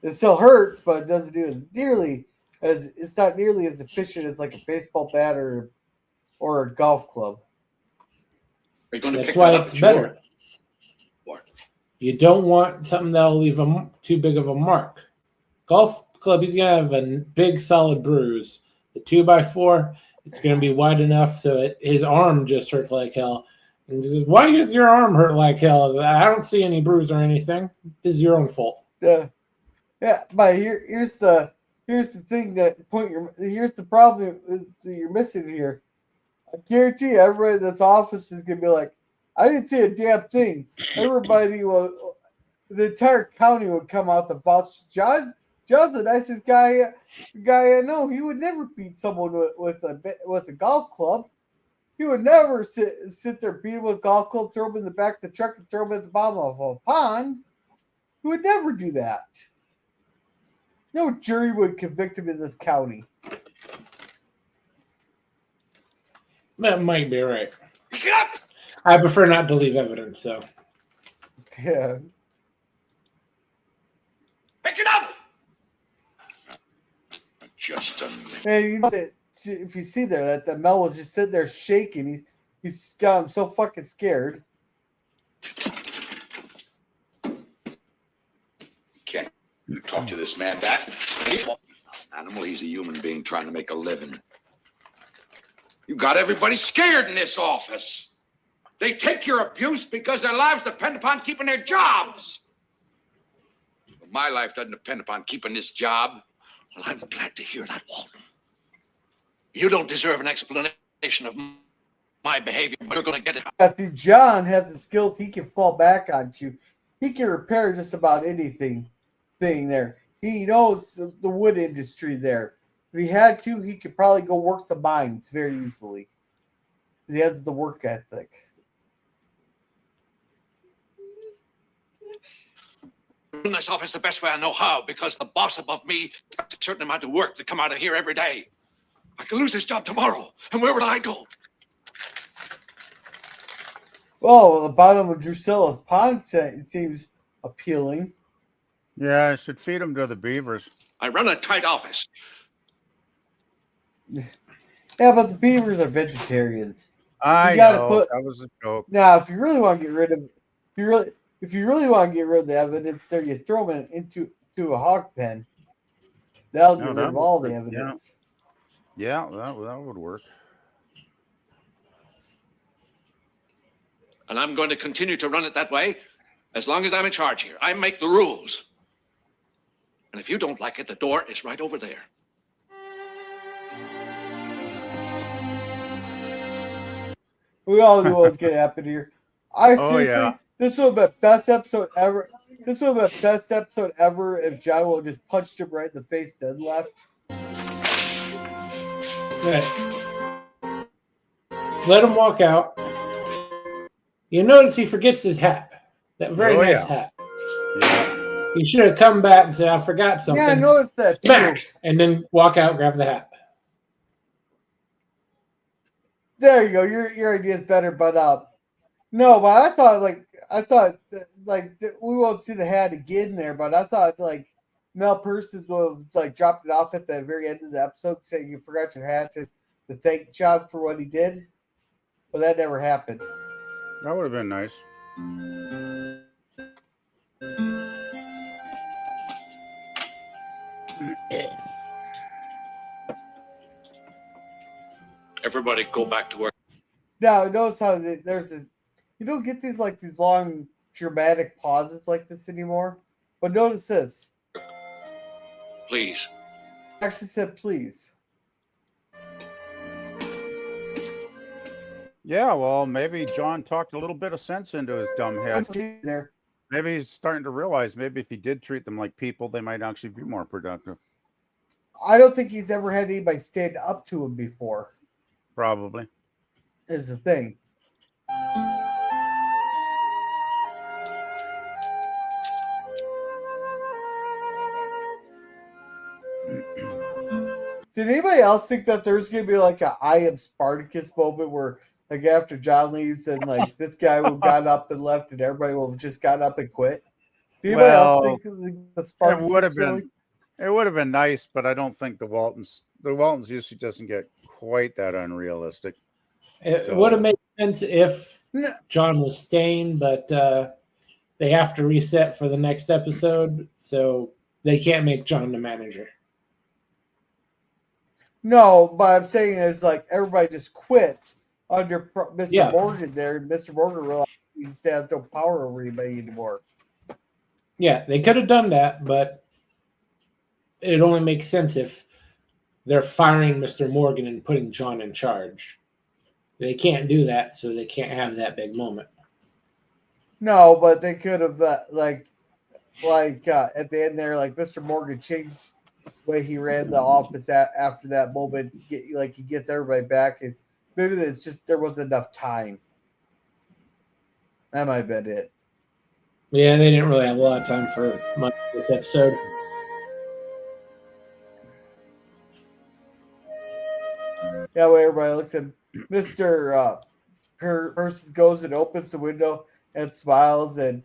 It still hurts, but it doesn't do it's not nearly as efficient as like a baseball bat or a golf club. That's why it's better. You don't want something that'll leave too big of a mark. Golf club, he's gonna have a big solid bruise. The 2x4, it's gonna be wide enough so his arm just hurts like hell. And he says, why does your arm hurt like hell? I don't see any bruise or anything. This is your own fault. Yeah, but here's the thing here's the problem you're missing here. I guarantee you, everybody in this office is gonna be like, I didn't see a damn thing. Everybody the entire county would come out to vouch. John's the nicest guy I know. He would never beat someone with a golf club. He would never sit there, beat him with a golf club, throw him in the back of the truck, and throw him at the bottom of a pond. He would never do that. No jury would convict him in this county. That might be right. Pick it up! I prefer not to leave evidence, so. Yeah. Pick it up! Just a minute. And if you see there that Mel was just sitting there shaking, he's got him so fucking scared. Can't talk to this man that animal. He's a human being trying to make a living. You got everybody scared in this office. They take your abuse because their lives depend upon keeping their jobs. But my life doesn't depend upon keeping this job. Well, I'm glad to hear that, Walton. You don't deserve an explanation of my behavior, but you're going to get it. See, John has the skills he can fall back onto. He can repair just about anything there. He knows the wood industry there. If he had to, he could probably go work the mines very easily. He has the work ethic. In this office the best way I know how, because the boss above me takes a certain amount of work to come out of here every day. I could lose this job tomorrow, and where would I go? Well, the bottom of Drusilla's pond seems appealing. Yeah, I should feed them to the beavers. I run a tight office. Yeah, but the beavers are vegetarians. I know. That was a joke. Now, if you really want to get rid of, if you really want to get rid of the evidence, there you throw them into a hog pen. That'll get rid of all the evidence. Yeah, that would work. And I'm going to continue to run it that way as long as I'm in charge here. I make the rules. And if you don't like it, the door is right over there. We all knew what was going to happen here. Seriously, this would have been the best episode ever. This would have been the best episode ever if John would have just punched him right in the face, then left. Right. Let him walk out. You notice he forgets his hat. That very nice hat. Yeah. He should have come back and said, I forgot something. Yeah, I noticed that too. And then walk out and grab the hat. There you go. Your idea is better, but no, but I thought we won't see the hat again there, but I thought like Mel Person will like dropped it off at the very end of the episode saying you forgot your hat to thank John for what he did, but that never happened. That would have been nice. Everybody go back to work. Now notice how you don't get these long dramatic pauses like this anymore. But notice this. Please. I actually said please. Yeah, well, maybe John talked a little bit of sense into his dumb head. There. Maybe he's starting to realize maybe if he did treat them like people, they might actually be more productive. I don't think he's ever had anybody stand up to him before. Probably. Is the thing. Did anybody else think that there's gonna be like a I am Spartacus moment where like after John leaves and like this guy will got up and left and everybody will have just got up and quit? Did anybody else think the Spartacus it would have been nice, but I don't think the Waltons usually doesn't get quite that unrealistic. It would have made sense if John was staying, but they have to reset for the next episode, so they can't make John the manager. No, but I'm saying is like everybody just quits under Mr. Morgan there. Mr. Morgan realized he has no power over anybody anymore. Yeah, they could have done that, but it only makes sense if they're firing Mr. Morgan and putting John in charge. They can't do that, so they can't have that big moment. No, but they could have at the end there, like Mr. Morgan changed the way he ran the office after that moment. He gets everybody back, and maybe it's just there wasn't enough time. That might have been it. Yeah, they didn't really have a lot of time for much this episode. Yeah, way everybody looks at Mr. Person goes and opens the window and smiles, and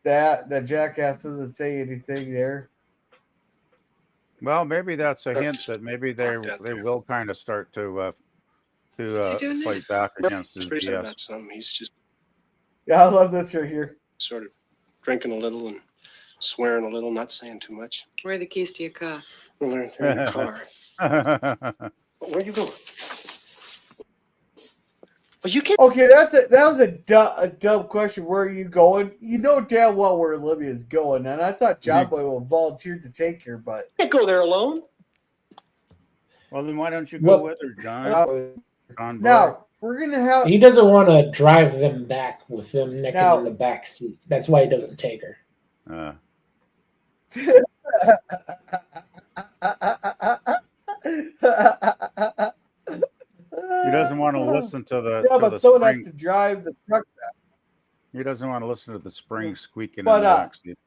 that jackass doesn't say anything there. Well, maybe that's a hint that maybe they will kind of start to fight back against his BS. He's just I love this right here. Sort of drinking a little and swearing a little, not saying too much. Where are the keys to your car? Well, they're in the car. Where are you going? Well, you can't. Okay, that was a dumb question. Where are you going? You know damn well where Livvy is going, and I thought John Boy will volunteer to take her, but you can't go there alone. Well, then why don't you go with her, John? Now we're gonna have. He doesn't want to drive them back with them naked in the back seat. That's why he doesn't take her. He doesn't want to listen to the. Yeah, but someone has to drive the truck back. He doesn't want to listen to the spring squeaking in the backseat.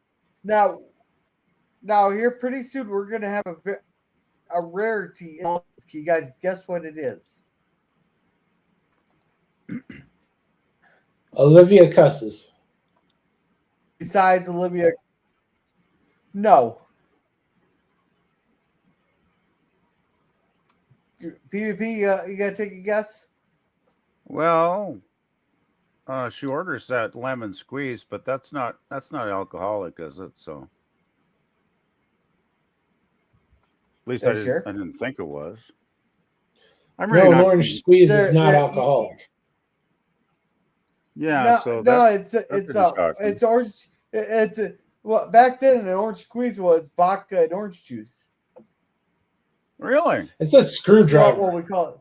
Now here pretty soon we're gonna have a rarity. Can you guys guess what it is? Olivia cusses. Besides Olivia, no. PvP, you gotta take a guess. Well, she orders that lemon squeeze, but that's not alcoholic, is it? So, at least I didn't think it was. I'm really an orange squeeze is not alcoholic. Yeah, it's orange. Back then an orange squeeze was vodka and orange juice. Really? It's a screwdriver. That's what we call it.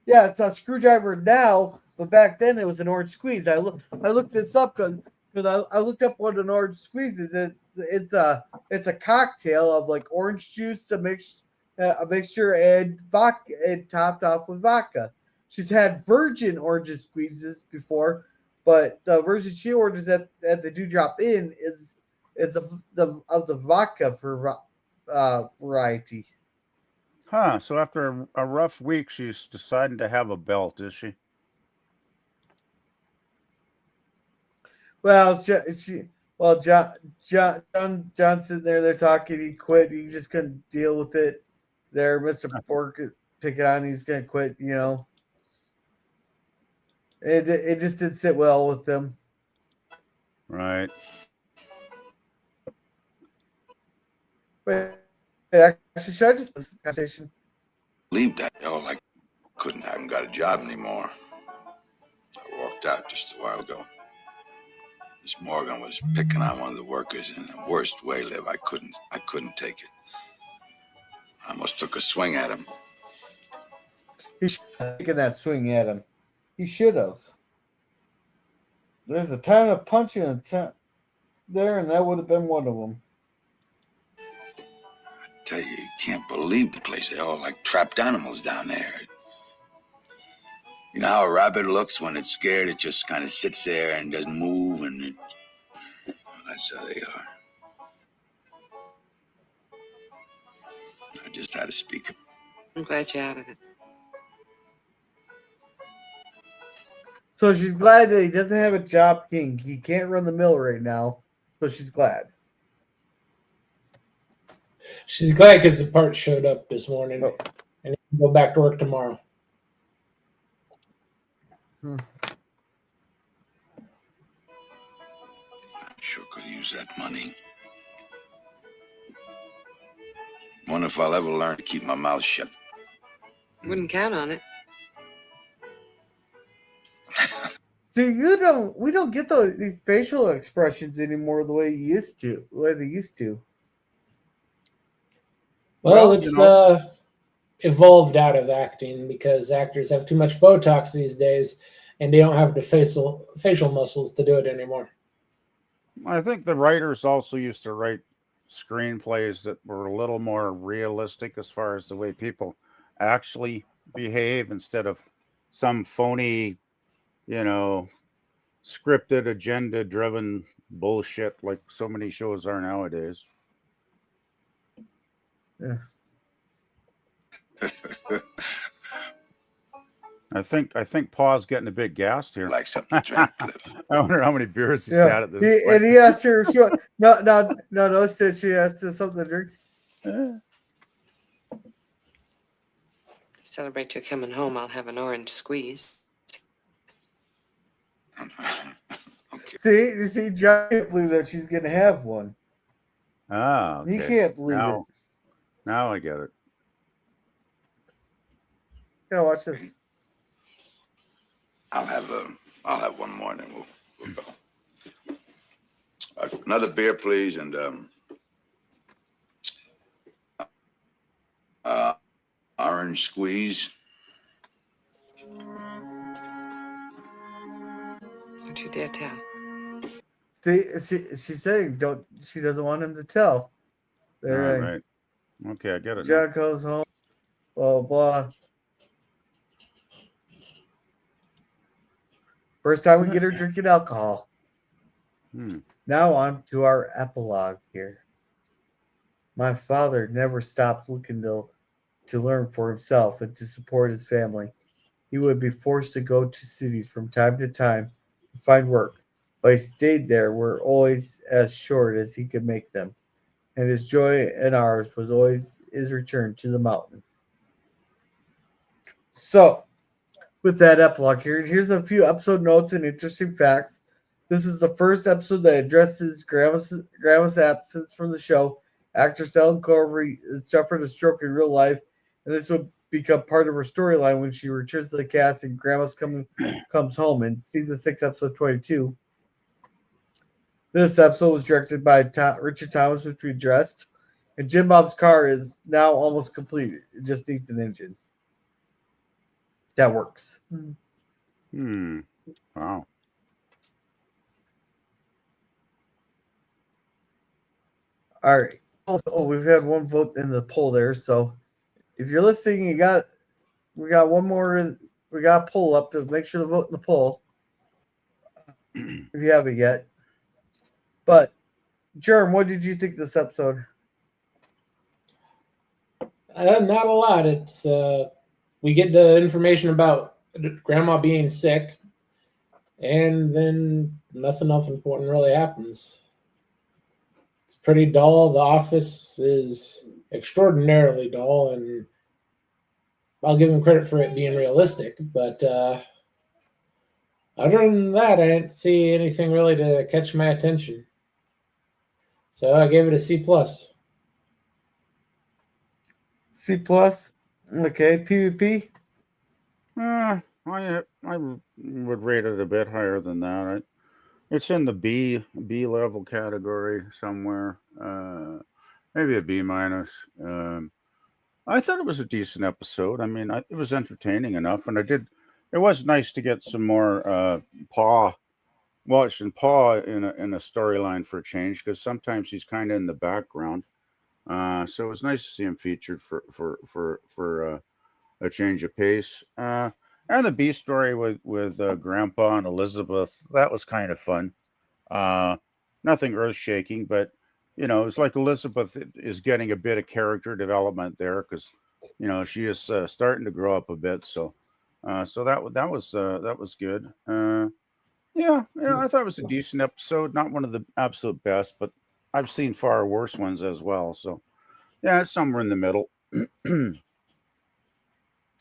Yeah, it's a screwdriver now, but back then it was an orange squeeze. I looked this up because I looked up what an orange squeeze is. It's a cocktail of like orange juice, a mixture, and vodka, and topped off with vodka. She's had virgin orange squeezes before, but the version she orders that the Dewdrop Inn is of the vodka for variety. Huh. So after a rough week, she's deciding to have a belt, is she? Well, John's sitting there. They're talking. He quit. He just couldn't deal with it. There, Mr. Bork picking on. He's gonna quit. You know, it just didn't sit well with them. Right. Wait, actually, should I just put this conversation? Leave that. Oh, like couldn't. I haven't got a job anymore. I walked out just a while ago. Miss Morgan was picking on one of the workers in the worst way, Liv. I couldn't take it. I almost took a swing at him. He should have taken that swing at him. He should have. There's a time of punching a time there, and that would have been one of them. I tell you can't believe the place. They're all like trapped animals down there. You know how a rabbit looks when it's scared? It just kind of sits there and doesn't move, and well, that's how they are. I just had to speak. I'm glad you're out of it. So she's glad that he doesn't have a job. He can't run the mill right now, so she's glad. She's glad because the parts showed up this morning, and he can go back to work tomorrow. I sure could use that money. Wonder if I'll ever learn to keep my mouth shut. Wouldn't count on it. See, we don't get these facial expressions anymore the way they used to. Well, it's evolved out of acting because actors have too much Botox these days, and they don't have the facial muscles to do it anymore. I think the writers also used to write screenplays that were a little more realistic as far as the way people actually behave instead of some phony, scripted, agenda-driven bullshit like so many shows are nowadays. Yeah. I think Paul's getting a bit gassed here. Like something to drink. I wonder how many beers he's had at this point. And he asked her, no, said she asked her something to drink. To celebrate your coming home, I'll have an orange squeeze. See, John can't believe that she's going to have one. Ah, okay. He can't believe it. Now I get it. Yeah, watch this. I'll have one more, and then we'll go. Another beer, please, and orange squeeze. Don't you dare tell. See, she's saying she doesn't want him to tell. All right. Okay, I get it. John goes home. Blah blah. First time we get her drinking alcohol. Now on to our epilogue here. My father never stopped looking to learn for himself and to support his family. He would be forced to go to cities from time to time to find work, but he stayed there were always as short as he could make them, and his joy and ours was always his return to the mountain. So, with that epilogue here's a few episode notes and interesting facts. This is the first episode that addresses Grandma's absence from the show. Actress Ellen Corey suffered a stroke in real life, and this would become part of her storyline when she returns to the cast and Grandma's comes home in season 6, episode 22. This episode was directed by Richard Thomas, which we addressed, and Jim Bob's car is now almost complete. It just needs an engine. That works. Wow. All right. Oh, we've had one vote in the poll there. So if you're listening, we got one more. We got a poll up to make sure to vote in the poll if you haven't yet. But Jerm, what did you think of this episode? Not a lot. It's we get the information about Grandma being sick, and then nothing else important really happens. It's pretty dull. The office is extraordinarily dull, and I'll give him credit for it being realistic. But other than that, I didn't see anything really to catch my attention. So I gave it a C plus. C plus. Okay, PvP. I would rate it a bit higher than that. It's in the B level category somewhere. Maybe a B minus. I thought it was a decent episode. I mean, it was entertaining enough, and it was nice to get some more watching Paw in a storyline for a change, because sometimes he's kind of in the background. So it was nice to see him featured for a change of pace. And the B story with Grandpa and Elizabeth, that was kind of fun. Nothing earth shaking, but it's like Elizabeth is getting a bit of character development there, because she is starting to grow up a bit. So that was good. Yeah, I thought it was a decent episode. Not one of the absolute best, but I've seen far worse ones as well. So yeah, it's somewhere in the middle.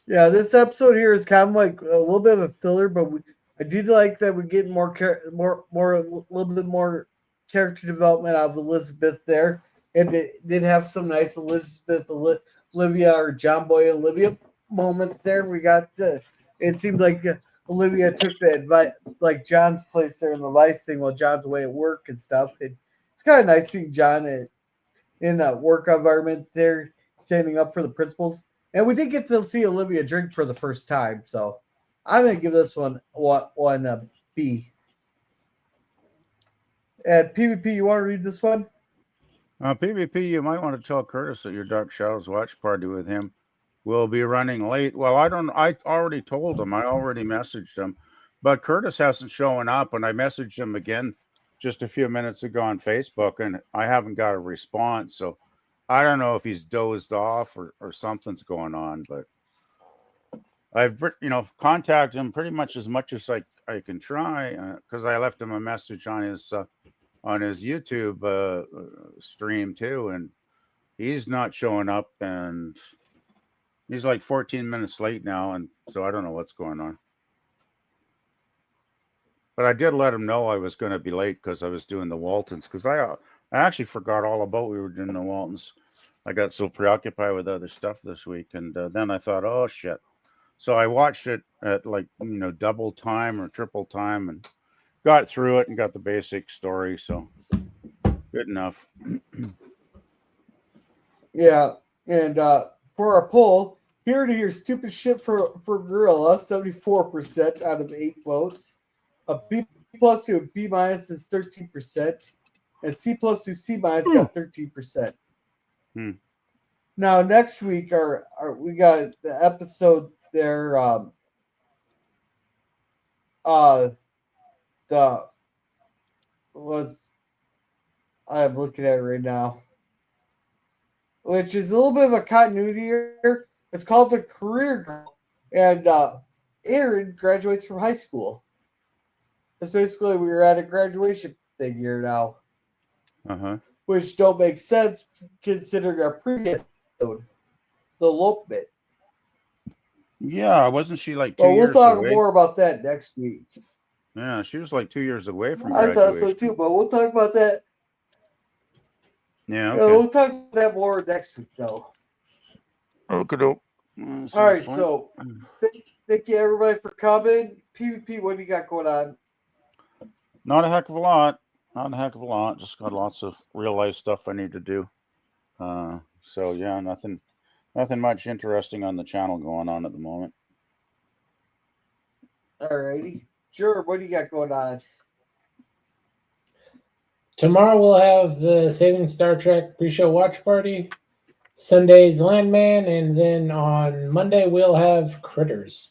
Yeah, this episode here is kind of like a little bit of a filler, but I did like that we get more a little bit more character development out of Elizabeth there, and it did have some nice Elizabeth, Olivia, or John Boy Olivia moments there. We got it seemed like Olivia took the advice, like John's place there in the vice thing, while John's away at work and stuff. And it's kind of nice seeing John in a work environment there, standing up for the principals. And we did get to see Olivia drink for the first time, so I'm gonna give this one a B. And PvP, you want to read this one? PvP, you might want to tell Curtis that your Dark Shadows watch party with him will be running late. Well, I already told him. I already messaged him, but Curtis hasn't shown up, and I messaged him again just a few minutes ago on Facebook, and I haven't got a response. So I don't know if he's dozed off or something's going on, but I've contacted him pretty much as I can try, because I left him a message on his YouTube stream too, and he's not showing up, and he's like 14 minutes late now, and so I don't know what's going on. But I did let him know I was going to be late because I was doing the Waltons, because I actually forgot all about we were doing the Waltons. I got so preoccupied with other stuff this week, and then I thought, oh shit. So I watched it at double time or triple time, and got through it and got the basic story. So good enough. Yeah, and for our poll, here to hear stupid shit for Gorilla, 74% out of 8 votes. A B plus to a B minus is 13%, and C plus to C minus got 13%. Now next week, we got the episode there. I'm looking at it right now, which is a little bit of a continuity here. It's called The Career Girl, and Aaron graduates from high school. It's basically we're at a graduation thing here now, which don't make sense considering our previous episode, the elopement. Yeah, wasn't she like 2 Well, years we'll talk away? more about that next week. Yeah, she was like 2 years away from I graduation. thought so too, but we'll talk about that. Yeah, okay. We'll talk about that more next week, though. Okay. All right, so thank you everybody for coming. PvP, what do you got going on? Not a heck of a lot. Just got lots of real life stuff I need to do. So yeah, nothing much interesting on the channel going on at the moment. All righty. Sure, what do you got going on? Tomorrow we'll have the Saving Star Trek pre-show watch party. Sunday's Landman, and then on Monday we'll have Critters.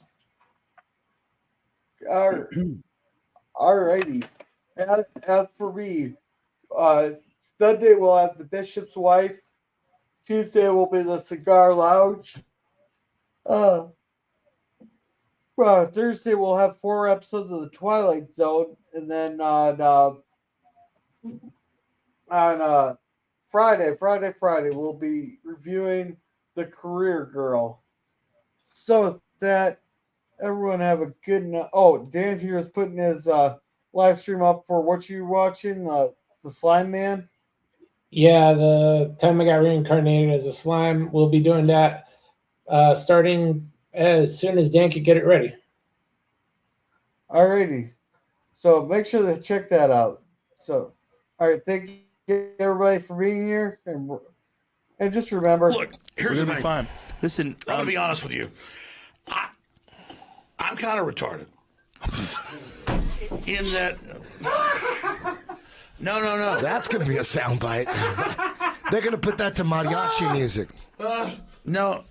All righty. As for me, Sunday we'll have The Bishop's Wife. Tuesday will be the Cigar Lounge. Thursday we'll have 4 episodes of the Twilight Zone, and then on Friday we'll be reviewing The Career Girl. So with that, everyone have a good night. Oh, Dan here is putting his live stream up for what you're watching, the Slime Man. Yeah, the time I got reincarnated as a slime, we'll be doing that starting as soon as Dan could get it ready. Alrighty. So make sure to check that out. So, all right, thank you everybody for being here, and just remember. Look, here's the thing. Fine. Listen, I'm gonna be honest with you. I'm kind of retarded. In that. No. That's going to be a soundbite. They're going to put that to mariachi music. No,